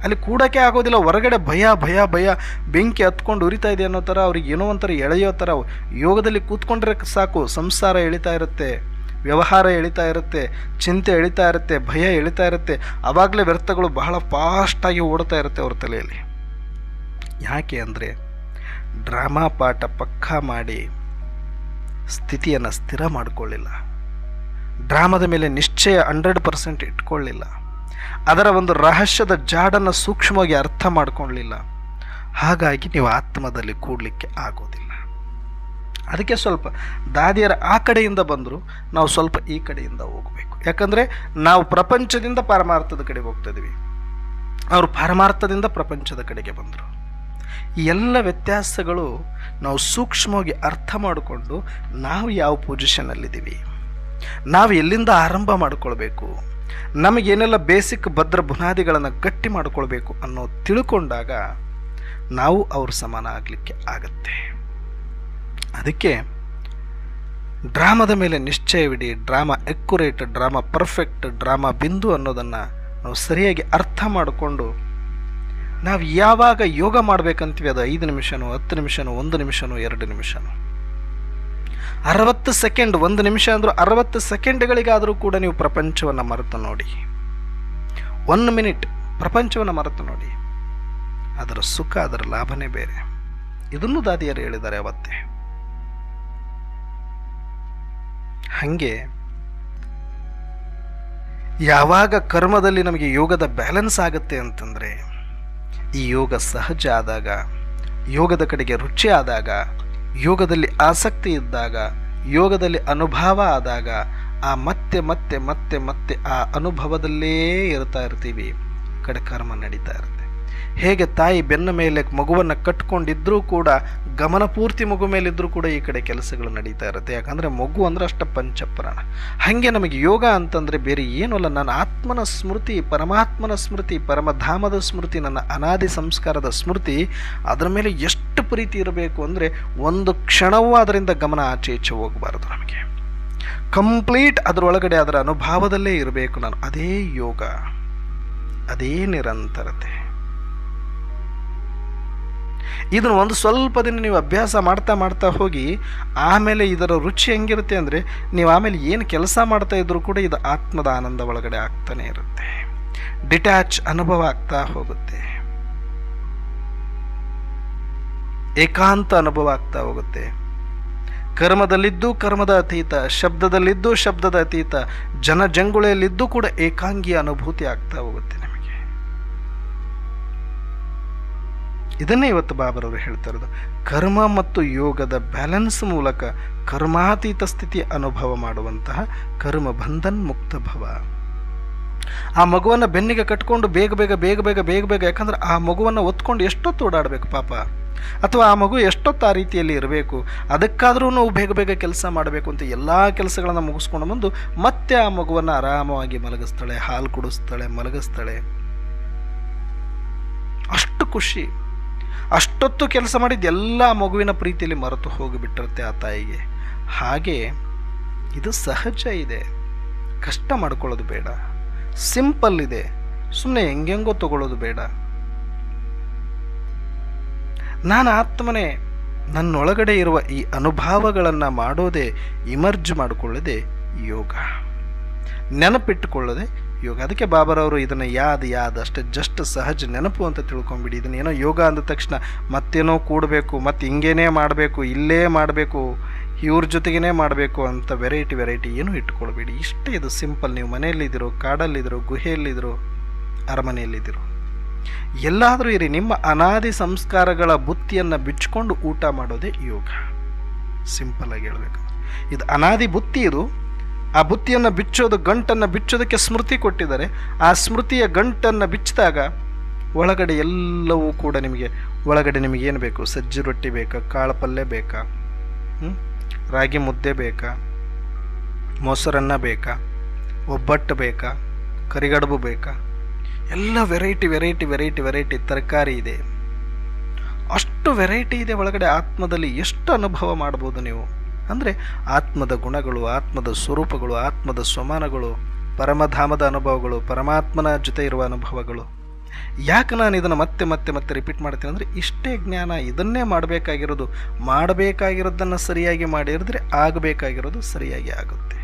ಅಲ್ಲಿ ಕೂಡೋಕ್ಕೆ ಆಗೋದಿಲ್ಲ. ಹೊರಗಡೆ ಭಯ ಭಯ ಭಯ, ಬೆಂಕಿ ಹತ್ಕೊಂಡು ಉರಿತಾ ಇದೆ ಅನ್ನೋ ಥರ ಅವ್ರಿಗೆ ಏನೋ ಒಂಥರ ಎಳೆಯೋ ಥರ. ಯೋಗದಲ್ಲಿ ಕೂತ್ಕೊಂಡ್ರೆ ಸಾಕು, ಸಂಸಾರ ಎಳಿತಾ ಇರುತ್ತೆ, ವ್ಯವಹಾರ ಎಳಿತಾ ಇರುತ್ತೆ, ಚಿಂತೆ ಎಳಿತಾ ಇರುತ್ತೆ, ಭಯ ಎಳಿತಾ ಇರುತ್ತೆ. ಆವಾಗಲೇ ವ್ಯರ್ಥಗಳು ಬಹಳ ಫಾಸ್ಟಾಗಿ ಓಡ್ತಾ ಇರುತ್ತೆ ಅವ್ರ ತಲೆಯಲ್ಲಿ. ಯಾಕೆ ಅಂದರೆ ಡ್ರಾಮಾ ಪಾಠ ಪಕ್ಕಾ ಮಾಡಿ ಸ್ಥಿತಿಯನ್ನು ಸ್ಥಿರ ಮಾಡಿಕೊಳ್ಳಿಲ್ಲ, ಡ್ರಾಮಾದ ಮೇಲೆ ನಿಶ್ಚಯ 100% ಇಟ್ಕೊಳ್ಳಿಲ್ಲ, ಅದರ ಒಂದು ರಹಸ್ಯದ ಜಾಡನ್ನು ಸೂಕ್ಷ್ಮವಾಗಿ ಅರ್ಥ ಮಾಡ್ಕೊಳ್ಳಲಿಲ್ಲ. ಹಾಗಾಗಿ ನೀವು ಆತ್ಮದಲ್ಲಿ ಕೂಡಲಿಕ್ಕೆ ಆಗೋದಿಲ್ಲ. ಅದಕ್ಕೆ ಸ್ವಲ್ಪ ದಾದಿಯರ ಆ ಕಡೆಯಿಂದ ಬಂದರು, ನಾವು ಸ್ವಲ್ಪ ಈ ಕಡೆಯಿಂದ ಹೋಗಬೇಕು. ಯಾಕಂದರೆ ನಾವು ಪ್ರಪಂಚದಿಂದ ಪಾರಮಾರ್ಥದ ಕಡೆಗೆ ಹೋಗ್ತಿದ್ದೀವಿ, ಅವರು ಪಾರಮಾರ್ಥದಿಂದ ಪ್ರಪಂಚದ ಕಡೆಗೆ ಬಂದರು. ಈ ಎಲ್ಲ ವ್ಯತ್ಯಾಸಗಳು ನಾವು ಸೂಕ್ಷ್ಮವಾಗಿ ಅರ್ಥ ಮಾಡಿಕೊಂಡು ನಾವು ಯಾವ ಪೊಸಿಷನ್ನಲ್ಲಿದ್ದೀವಿ, ನಾವು ಎಲ್ಲಿಂದ ಆರಂಭ ಮಾಡಿಕೊಳ್ಬೇಕು, ನಮಗೇನೆಲ್ಲ ಬೇಸಿಕ್ ಭದ್ರ ಬುನಾದಿಗಳನ್ನು ಗಟ್ಟಿ ಮಾಡಿಕೊಳ್ಬೇಕು ಅನ್ನೋ ತಿಳ್ಕೊಂಡಾಗ ನಾವು ಅವ್ರ ಸಮಾನ ಆಗಲಿಕ್ಕೆ ಆಗತ್ತೆ. ಅದಕ್ಕೆ ಡ್ರಾಮಾದ ಮೇಲೆ ನಿಶ್ಚಯವಿಡಿ, drama accurate, drama perfect, drama ಬಿಂದು ಅನ್ನೋದನ್ನು ನಾವು ಸರಿಯಾಗಿ ಅರ್ಥ ಮಾಡಿಕೊಂಡು ನಾವು ಯಾವಾಗ ಯೋಗ ಮಾಡಬೇಕಂತೀವಿ ಅದು 5 ನಿಮಿಷನೋ 10 ನಿಮಿಷನೋ 1 ನಿಮಿಷನೋ 2 ನಿಮಿಷನೋ 60 ಸೆಕೆಂಡ್, 1 ನಿಮಿಷ ಅಂದರೂ 60 ಸೆಕೆಂಡ್ಗಳಿಗಾದರೂ ಕೂಡ ನೀವು ಪ್ರಪಂಚವನ್ನು ಮರೆತು ನೋಡಿ. 1 ಮಿನಿಟ್ ಪ್ರಪಂಚವನ್ನು ಮರೆತು ನೋಡಿ, ಅದರ ಸುಖ, ಅದರ ಲಾಭನೇ ಬೇರೆ. ಇದನ್ನು ದಾದಿಯರು ಹೇಳಿದ್ದಾರೆ ಅವತ್ತೇ. ಹಾಗೆ ಯಾವಾಗ ಕರ್ಮದಲ್ಲಿ ನಮಗೆ ಯೋಗದ ಬ್ಯಾಲೆನ್ಸ್ ಆಗುತ್ತೆ ಅಂತಂದರೆ, ಈ ಯೋಗ ಸಹಜ ಆದಾಗ, ಯೋಗದ ಕಡೆಗೆ ರುಚಿ ಆದಾಗ, ಯೋಗದಲ್ಲಿ ಆಸಕ್ತಿ ಇದ್ದಾಗ, ಯೋಗದಲ್ಲಿ ಅನುಭವ ಆದಾಗ, ಆ ಮತ್ತೆ ಮತ್ತೆ ಮತ್ತೆ ಮತ್ತೆ ಆ ಅನುಭವದಲ್ಲೇ ಇರ್ತಾ ಇರ್ತೀವಿ. ಕಡೆ ಕರ್ಮ ನಡೀತಾ ಇರುತ್ತೆ. ಹೇಗೆ ತಾಯಿ ಬೆನ್ನ ಮೇಲೆ ಮಗುವನ್ನು ಕಟ್ಕೊಂಡಿದ್ರೂ ಕೂಡ ಗಮನ ಪೂರ್ತಿ ಮಗು ಮೇಲಿದ್ದರೂ ಕೂಡ ಈ ಕಡೆ ಕೆಲಸಗಳು ನಡೀತಾ ಇರುತ್ತೆ. ಯಾಕಂದರೆ ಮಗು ಅಂದರೆ ಅಷ್ಟ ಪಂಚಪ್ರಾಣ. ಹಾಗೆ ನಮಗೆ ಯೋಗ ಅಂತಂದರೆ ಬೇರೆ ಏನೂ ಅಲ್ಲ, ನನ್ನ ಆತ್ಮನ ಸ್ಮೃತಿ, ಪರಮಾತ್ಮನ ಸ್ಮೃತಿ, ಪರಮಧಾಮದ ಸ್ಮೃತಿ, ನನ್ನ ಅನಾದಿ ಸಂಸ್ಕಾರದ ಸ್ಮೃತಿ. ಅದರ ಮೇಲೆ ಎಷ್ಟು ಪ್ರೀತಿ ಇರಬೇಕು ಅಂದರೆ ಒಂದು ಕ್ಷಣವೂ ಅದರಿಂದ ಗಮನ ಆಚೆ ಈಚೆ ಹೋಗಬಾರ್ದು. ನಮಗೆ ಕಂಪ್ಲೀಟ್ ಅದರೊಳಗಡೆ ಅದರ ಅನುಭವದಲ್ಲೇ ಇರಬೇಕು ನಾನು. ಅದೇ ಯೋಗ, ಅದೇ ನಿರಂತರತೆ. ಇದನ್ನು ಒಂದು ಸ್ವಲ್ಪ ದಿನ ನೀವು ಅಭ್ಯಾಸ ಮಾಡ್ತಾ ಮಾಡ್ತಾ ಹೋಗಿ ಆಮೇಲೆ ಇದರ ರುಚಿ ಹೆಂಗಿರುತ್ತೆ ಅಂದರೆ, ನೀವು ಆಮೇಲೆ ಏನು ಕೆಲಸ ಮಾಡ್ತಾ ಇದ್ರೂ ಕೂಡ ಇದು ಆತ್ಮದ ಆನಂದ ಒಳಗಡೆ ಆಗ್ತಾನೆ ಇರುತ್ತೆ. ಡಿಟ್ಯಾಚ್ ಅನುಭವ ಆಗ್ತಾ ಹೋಗುತ್ತೆ, ಏಕಾಂತ ಅನುಭವ ಆಗ್ತಾ ಹೋಗುತ್ತೆ. ಕರ್ಮದಲ್ಲಿದ್ದು ಕರ್ಮದ ಅತೀತ, ಶಬ್ದದಲ್ಲಿದ್ದು ಶಬ್ದದ ಅತೀತ, ಜನಜಂಗುಳಿಯಲ್ಲಿದ್ದು ಕೂಡ ಏಕಾಂಗಿ ಅನುಭೂತಿ ಆಗ್ತಾ ಹೋಗುತ್ತೆ ನಮಗೆ. ಇದನ್ನೇ ಇವತ್ತು ಬಾಬರವರು ಹೇಳ್ತಾ ಇರೋದು. ಕರ್ಮ ಮತ್ತು ಯೋಗದ ಬ್ಯಾಲೆನ್ಸ್ ಮೂಲಕ ಕರ್ಮಾತೀತ ಸ್ಥಿತಿ ಅನುಭವ ಮಾಡುವಂತಹ ಕರ್ಮ ಬಂಧನ್ ಮುಕ್ತ ಭವ. ಆ ಮಗುವನ್ನು ಬೆನ್ನಿಗೆ ಕಟ್ಕೊಂಡು ಬೇಗ ಬೇಗ ಬೇಗ ಬೇಗ ಬೇಗ ಬೇಗ, ಯಾಕಂದ್ರೆ ಆ ಮಗುವನ್ನು ಒತ್ಕೊಂಡು ಎಷ್ಟೊತ್ತು ಓಡಾಡಬೇಕು ಪಾಪ, ಅಥವಾ ಆ ಮಗು ಎಷ್ಟೊತ್ತು ಆ ರೀತಿಯಲ್ಲಿ ಇರಬೇಕು, ಅದಕ್ಕಾದರೂ ನಾವು ಬೇಗ ಬೇಗ ಕೆಲಸ ಮಾಡಬೇಕು ಅಂತ ಎಲ್ಲ ಕೆಲಸಗಳನ್ನು ಮುಗಿಸ್ಕೊಂಡು ಬಂದು ಮತ್ತೆ ಆ ಮಗುವನ್ನು ಆರಾಮವಾಗಿ ಮಲಗಿಸ್ತಾಳೆ, ಹಾಲು ಕುಡಿಸ್ತಾಳೆ, ಮಲಗಿಸ್ತಾಳೆ. ಅಷ್ಟು ಖುಷಿ. ಅಷ್ಟೊತ್ತು ಕೆಲಸ ಮಾಡಿದ್ದು ಎಲ್ಲ ಮಗುವಿನ ಪ್ರೀತಿಯಲ್ಲಿ ಮರೆತು ಹೋಗಿಬಿಟ್ಟಿರುತ್ತೆ ಆ ತಾಯಿಗೆ. ಹಾಗೆ ಇದು ಸಹಜ ಇದೆ, ಕಷ್ಟ ಮಾಡ್ಕೊಳ್ಳೋದು ಬೇಡ, ಸಿಂಪಲ್ ಇದೆ, ಸುಮ್ಮನೆ ಹೆಂಗೆಂಗೋ ತಗೊಳ್ಳೋದು ಬೇಡ. ನಾನು ಆತ್ಮನೇ, ನನ್ನೊಳಗಡೆ ಇರುವ ಈ ಅನುಭವಗಳನ್ನು ಮಾಡೋದೇ, ಇಮರ್ಜ್ ಮಾಡಿಕೊಳ್ಳೋದೇ ಯೋಗ, ನೆನಪಿಟ್ಟುಕೊಳ್ಳೋದೇ ಯೋಗ. ಅದಕ್ಕೆ ಬಾಬರವರು ಇದನ್ನು ಯಾದ್ ಅಷ್ಟೇ ಜಸ್ಟ್ ಸಹಜ ನೆನಪು ಅಂತ ತಿಳ್ಕೊಂಬಿಡಿ. ಇದನ್ನೇನೋ ಯೋಗ ಅಂದ ತಕ್ಷಣ ಮತ್ತೇನೋ ಕೂಡಬೇಕು, ಮತ್ತು ಹಿಂಗೇನೇ ಮಾಡಬೇಕು, ಇಲ್ಲೇ ಮಾಡಬೇಕು, ಇವ್ರ ಜೊತೆಗೇ ಮಾಡಬೇಕು ಅಂತ ವೆರೈಟಿ ಏನೂ ಇಟ್ಕೊಳ್ಬೇಡಿ. ಇಷ್ಟೇ ಇದು ಸಿಂಪಲ್. ನೀವು ಮನೆಯಲ್ಲಿದ್ದೀರೋ, ಕಾಡಲ್ಲಿದ್ದೀರೋ, ಗುಹೆಯಲ್ಲಿದ್ದೀರೋ, ಅರಮನೆಯಲ್ಲಿದ್ದೀರೋ, ಎಲ್ಲಾದರೂ ಇರಿ, ನಿಮ್ಮ ಅನಾದಿ ಸಂಸ್ಕಾರಗಳ ಬುತ್ತಿಯನ್ನು ಬಿಚ್ಚಿಕೊಂಡು ಊಟ ಮಾಡೋದೇ ಯೋಗ. ಸಿಂಪಲ್ಲಾಗಿ ಹೇಳಬೇಕು, ಇದು ಅನಾದಿ ಬುತ್ತಿ. ಇದು ಆ ಬುತ್ತಿಯನ್ನು ಬಿಚ್ಚೋದು, ಗಂಟನ್ನು ಬಿಚ್ಚೋದಕ್ಕೆ ಸ್ಮೃತಿ ಕೊಟ್ಟಿದ್ದಾರೆ. ಆ ಸ್ಮೃತಿಯ ಗಂಟನ್ನು ಬಿಚ್ಚಿದಾಗ ಒಳಗಡೆ ಎಲ್ಲವೂ ಕೂಡ ಒಳಗಡೆ ನಿಮಗೇನು ಬೇಕು? ಸಜ್ಜಿ ರೊಟ್ಟಿ ಬೇಕಾ, ಕಾಳು ಪಲ್ಯ ಬೇಕಾ, ರಾಗಿ ಮುದ್ದೆ ಬೇಕಾ, ಮೊಸರನ್ನ ಬೇಕಾ, ಒಬ್ಬಟ್ಟು ಬೇಕಾ, ಕರಿಗಡುಬು ಬೇಕಾ, ಎಲ್ಲ ವೆರೈಟಿ ತರಕಾರಿ ಇದೆ. ಅಷ್ಟು ವೆರೈಟಿ ಇದೆ ಒಳಗಡೆ. ಆತ್ಮದಲ್ಲಿ ಎಷ್ಟು ಅನುಭವ ಮಾಡ್ಬೋದು ನೀವು ಅಂದರೆ, ಆತ್ಮದ ಗುಣಗಳು, ಆತ್ಮದ ಸ್ವರೂಪಗಳು, ಆತ್ಮದ ಸ್ವಮಾನಗಳು, ಪರಮಧಾಮದ ಅನುಭವಗಳು, ಪರಮಾತ್ಮನ ಜೊತೆ ಇರುವ ಅನುಭವಗಳು. ಯಾಕೆ ನಾನು ಇದನ್ನು ಮತ್ತೆ ರಿಪೀಟ್ ಮಾಡ್ತೀನಿ ಅಂದರೆ, ಇಷ್ಟೇ ಜ್ಞಾನ, ಇದನ್ನೇ ಮಾಡಬೇಕಾಗಿರೋದನ್ನು ಸರಿಯಾಗಿ ಮಾಡಿದ್ರೆ ಆಗಬೇಕಾಗಿರೋದು ಸರಿಯಾಗಿ ಆಗುತ್ತೆ.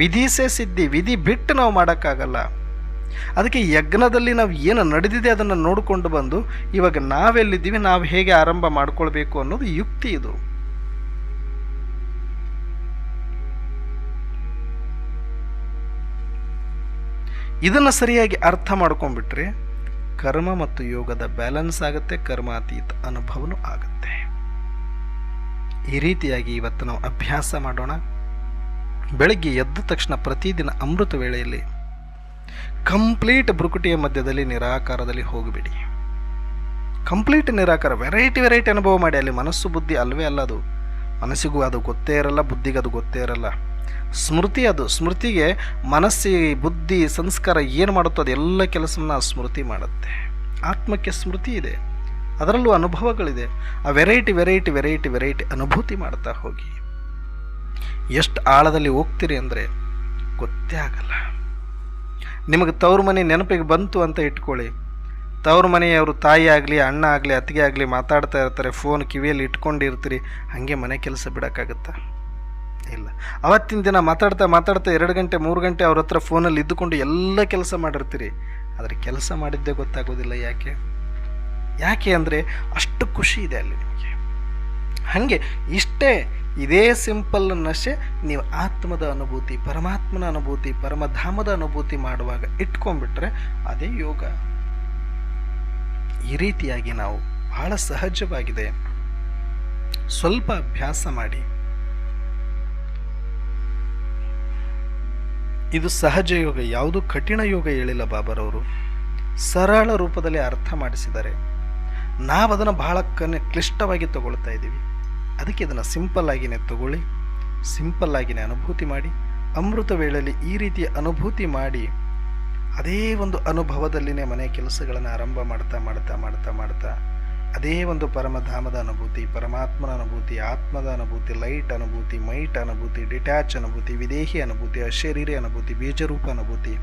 ವಿಧಿಸೇ ಸಿದ್ಧಿ, ವಿಧಿ ಬಿಟ್ಟು ನಾವು ಮಾಡೋಕ್ಕಾಗಲ್ಲ. ಅದಕ್ಕೆ ಯಜ್ಞದಲ್ಲಿ ನಾವು ಏನು ನಡೆದಿದೆ ಅದನ್ನು ನೋಡಿಕೊಂಡು ಬಂದು ಇವಾಗ ನಾವೆಲ್ಲಿದ್ದೀವಿ, ನಾವು ಹೇಗೆ ಆರಂಭ ಮಾಡ್ಕೊಳ್ಬೇಕು ಅನ್ನೋದು ಯುಕ್ತಿ ಇದು. ಇದನ್ನು ಸರಿಯಾಗಿ ಅರ್ಥ ಮಾಡ್ಕೊಂಡ್ಬಿಟ್ರೆ ಕರ್ಮ ಮತ್ತು ಯೋಗದ ಬ್ಯಾಲೆನ್ಸ್ ಆಗುತ್ತೆ, ಕರ್ಮಾತೀತ ಅನುಭವನೂ ಆಗುತ್ತೆ. ಈ ರೀತಿಯಾಗಿ ಇವತ್ತು ನಾವು ಅಭ್ಯಾಸ ಮಾಡೋಣ. ಬೆಳಗ್ಗೆ ಎದ್ದ ತಕ್ಷಣ ಪ್ರತಿದಿನ ಅಮೃತ ವೇಳೆಯಲ್ಲಿ ಕಂಪ್ಲೀಟ್ ಭ್ರುಕುಟಿಯ ಮಧ್ಯದಲ್ಲಿ ನಿರಾಕಾರದಲ್ಲಿ ಹೋಗಿಬಿಡಿ. ಕಂಪ್ಲೀಟ್ ನಿರಾಕಾರ, ವೆರೈಟಿ ಅನುಭವ ಮಾಡಿ. ಅಲ್ಲಿ ಮನಸ್ಸು ಬುದ್ಧಿ ಅಲ್ವೇ ಅಲ್ಲ, ಅದು ಮನಸ್ಸಿಗೂ ಅದು ಗೊತ್ತೇ ಇರಲ್ಲ, ಬುದ್ಧಿಗೆ ಅದು ಗೊತ್ತೇ ಇರಲ್ಲ. ಸ್ಮೃತಿ ಅದು, ಸ್ಮೃತಿಗೆ ಮನಸ್ಸಿ ಬುದ್ಧಿ ಸಂಸ್ಕಾರ ಏನು ಮಾಡುತ್ತೋ ಅದೆಲ್ಲ ಕೆಲಸವನ್ನು ಆ ಸ್ಮೃತಿ ಮಾಡುತ್ತೆ. ಆತ್ಮಕ್ಕೆ ಸ್ಮೃತಿ ಇದೆ, ಅದರಲ್ಲೂ ಅನುಭವಗಳಿದೆ. ಆ ವೆರೈಟಿ ಅನುಭೂತಿ ಮಾಡ್ತಾ ಹೋಗಿ. ಎಷ್ಟು ಆಳದಲ್ಲಿ ಹೋಗ್ತೀರಿ ಅಂದರೆ ಗೊತ್ತೇ ಆಗಲ್ಲ. ನಿಮಗೆ ತವ್ರ ಮನೆ ನೆನಪಿಗೆ ಬಂತು ಅಂತ ಇಟ್ಕೊಳ್ಳಿ. ತವ್ರ ಮನೆಯವರು ತಾಯಿ ಆಗಲಿ, ಅಣ್ಣ ಆಗಲಿ, ಅತ್ತಿಗೆ ಆಗಲಿ ಮಾತಾಡ್ತಾ ಇರ್ತಾರೆ, ಫೋನ್ ಕಿವಿಯಲ್ಲಿ ಇಟ್ಕೊಂಡಿರ್ತೀರಿ. ಹಾಗೆ ಮನೆ ಕೆಲಸ ಬಿಡೋಕ್ಕಾಗುತ್ತಾ? ಇಲ್ಲ. ಅವತ್ತಿನ ದಿನ ಮಾತಾಡ್ತಾ 2 ಗಂಟೆ 3 ಗಂಟೆ ಅವ್ರ ಹತ್ರ ಫೋನಲ್ಲಿ ಇದ್ದುಕೊಂಡು ಎಲ್ಲ ಕೆಲಸ ಮಾಡಿರ್ತೀರಿ. ಆದರೆ ಕೆಲಸ ಮಾಡಿದ್ದೇ ಗೊತ್ತಾಗೋದಿಲ್ಲ. ಯಾಕೆ ಅಂದರೆ ಅಷ್ಟು ಖುಷಿ ಇದೆ ಅಲ್ಲಿ ನಿಮಗೆ. ಹಾಗೆ ಇದೇ ಸಿಂಪಲ್ ನಶೆ ನೀವು ಆತ್ಮದ ಅನುಭೂತಿ, ಪರಮಾತ್ಮನ ಅನುಭೂತಿ, ಪರಮಧಾಮದ ಅನುಭೂತಿ ಮಾಡುವಾಗ ಇಟ್ಕೊಂಡ್ಬಿಟ್ರೆ ಅದೇ ಯೋಗ. ಈ ರೀತಿಯಾಗಿ ನಾವು ಬಹಳ ಸಹಜವಾಗಿದೆ, ಸ್ವಲ್ಪ ಅಭ್ಯಾಸ ಮಾಡಿ. ಇದು ಸಹಜ ಯೋಗ, ಯಾವುದು ಕಠಿಣ ಯೋಗ ಹೇಳಿಲ್ಲ ಬಾಬರವರು. ಸರಳ ರೂಪದಲ್ಲಿ ಅರ್ಥ ಮಾಡಿಸಿದ್ದಾರೆ. ನಾವು ಅದನ್ನು ಬಹಳ ಕ್ಲಿಷ್ಟವಾಗಿ ತಗೊಳ್ತಾ ಇದ್ದೀವಿ. ಅದಕ್ಕೆ ಇದನ್ನು ಸಿಂಪಲ್ಲಾಗಿಯೇ ತಗೊಳ್ಳಿ, ಸಿಂಪಲ್ಲಾಗಿಯೇ ಅನುಭೂತಿ ಮಾಡಿ. ಅಮೃತ ವೇಳೆಯಲ್ಲಿ ಈ ರೀತಿಯ ಅನುಭೂತಿ ಮಾಡಿ ಅದೇ ಒಂದು ಅನುಭವದಲ್ಲಿನೇ ಮನೆ ಕೆಲಸಗಳನ್ನು ಆರಂಭ ಮಾಡ್ತಾ ಅದೇ ಒಂದು ಪರಮಧಾಮದ ಅನುಭೂತಿ, ಪರಮಾತ್ಮನ ಅನುಭೂತಿ, ಆತ್ಮದ ಅನುಭೂತಿ, ಲೈಟ್ ಅನುಭೂತಿ, ಮೈಟ್ ಅನುಭೂತಿ, ಡಿಟ್ಯಾಚ್ ಅನುಭೂತಿ, ವಿದೇಹಿ ಅನುಭೂತಿ, ಅಶರೀರಿ ಅನುಭೂತಿ, ಬೀಜರೂಪ ಅನುಭೂತಿ,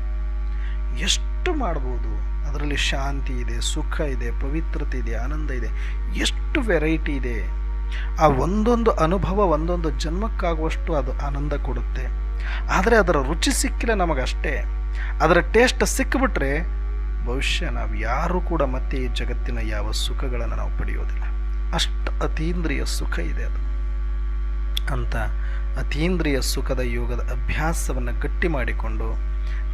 ಎಷ್ಟು ಮಾಡ್ಬೋದು. ಅದರಲ್ಲಿ ಶಾಂತಿ ಇದೆ, ಸುಖ ಇದೆ, ಪವಿತ್ರತೆ ಇದೆ, ಆನಂದ ಇದೆ, ಎಷ್ಟು ವೆರೈಟಿ ಇದೆ. ಆ ಒಂದೊಂದು ಅನುಭವ ಒಂದೊಂದು ಜನ್ಮಕ್ಕಾಗುವಷ್ಟು ಅದು ಆನಂದ ಕೊಡುತ್ತೆ. ಆದರೆ ಅದರ ರುಚಿ ಸಿಕ್ಕಿಲ್ಲ ನಮಗಷ್ಟೇ. ಅದರ ಟೇಸ್ಟ್ ಸಿಕ್ಕಿಬಿಟ್ರೆ ಬಹುಶಃ ನಾವು ಯಾರೂ ಕೂಡ ಮತ್ತೆ ಈ ಜಗತ್ತಿನ ಯಾವ ಸುಖಗಳನ್ನು ನಾವು ಪಡೆಯೋದಿಲ್ಲ. ಅಷ್ಟು ಅತೀಂದ್ರಿಯ ಸುಖ ಇದೆ ಅದು. ಅಂತ ಅತೀಂದ್ರಿಯ ಸುಖದ ಯೋಗದ ಅಭ್ಯಾಸವನ್ನು ಗಟ್ಟಿ ಮಾಡಿಕೊಂಡು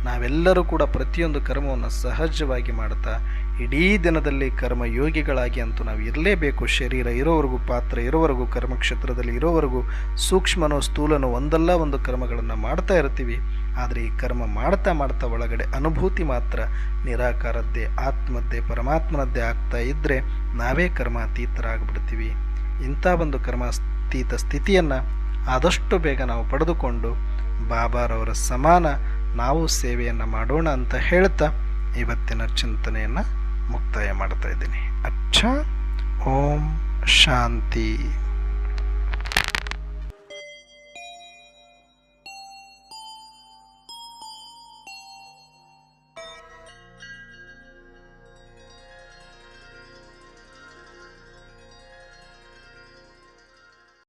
ನಾವೆಲ್ಲರೂ ಕೂಡ ಪ್ರತಿಯೊಂದು ಕರ್ಮವನ್ನು ಸಹಜವಾಗಿ ಮಾಡ್ತಾ ಇಡೀ ದಿನದಲ್ಲಿ ಕರ್ಮಯೋಗಿಗಳಾಗಿ ಅಂತೂ ನಾವು ಇರಲೇಬೇಕು. ಶರೀರ ಇರೋವರೆಗೂ, ಪಾತ್ರ ಇರೋವರೆಗೂ, ಕರ್ಮಕ್ಷೇತ್ರದಲ್ಲಿ ಇರೋವರೆಗೂ ಸೂಕ್ಷ್ಮನೋ ಸ್ಥೂಲನೋ ಒಂದಲ್ಲ ಒಂದು ಕರ್ಮಗಳನ್ನು ಮಾಡ್ತಾ ಇರ್ತೀವಿ. ಆದರೆ ಈ ಕರ್ಮ ಮಾಡ್ತಾ ಮಾಡ್ತಾ ಒಳಗಡೆ ಅನುಭೂತಿ ಮಾತ್ರ ನಿರಾಕಾರದ್ದೇ, ಆತ್ಮದ್ದೇ, ಪರಮಾತ್ಮನದ್ದೇ ಆಗ್ತಾ ಇದ್ದರೆ ನಾವೇ ಕರ್ಮಾತೀತರಾಗ್ಬಿಡ್ತೀವಿ. ಇಂಥ ಒಂದು ಕರ್ಮಾತೀತ ಸ್ಥಿತಿಯನ್ನು ಆದಷ್ಟು ಬೇಗ ನಾವು ಪಡೆದುಕೊಂಡು ಬಾಬಾರವರ ಸಮಾನ ನಾವು ಸೇವೆಯನ್ನು ಮಾಡೋಣ ಅಂತ ಹೇಳ್ತಾ ಇವತ್ತಿನ ಚಿಂತನೆಯನ್ನು ಮುಕ್ತಾಯ ಮಾಡ್ತಾ ಇದ್ದೀನಿ. ಅಚ್ಚಾ, ಓಂ ಶಾಂತಿ.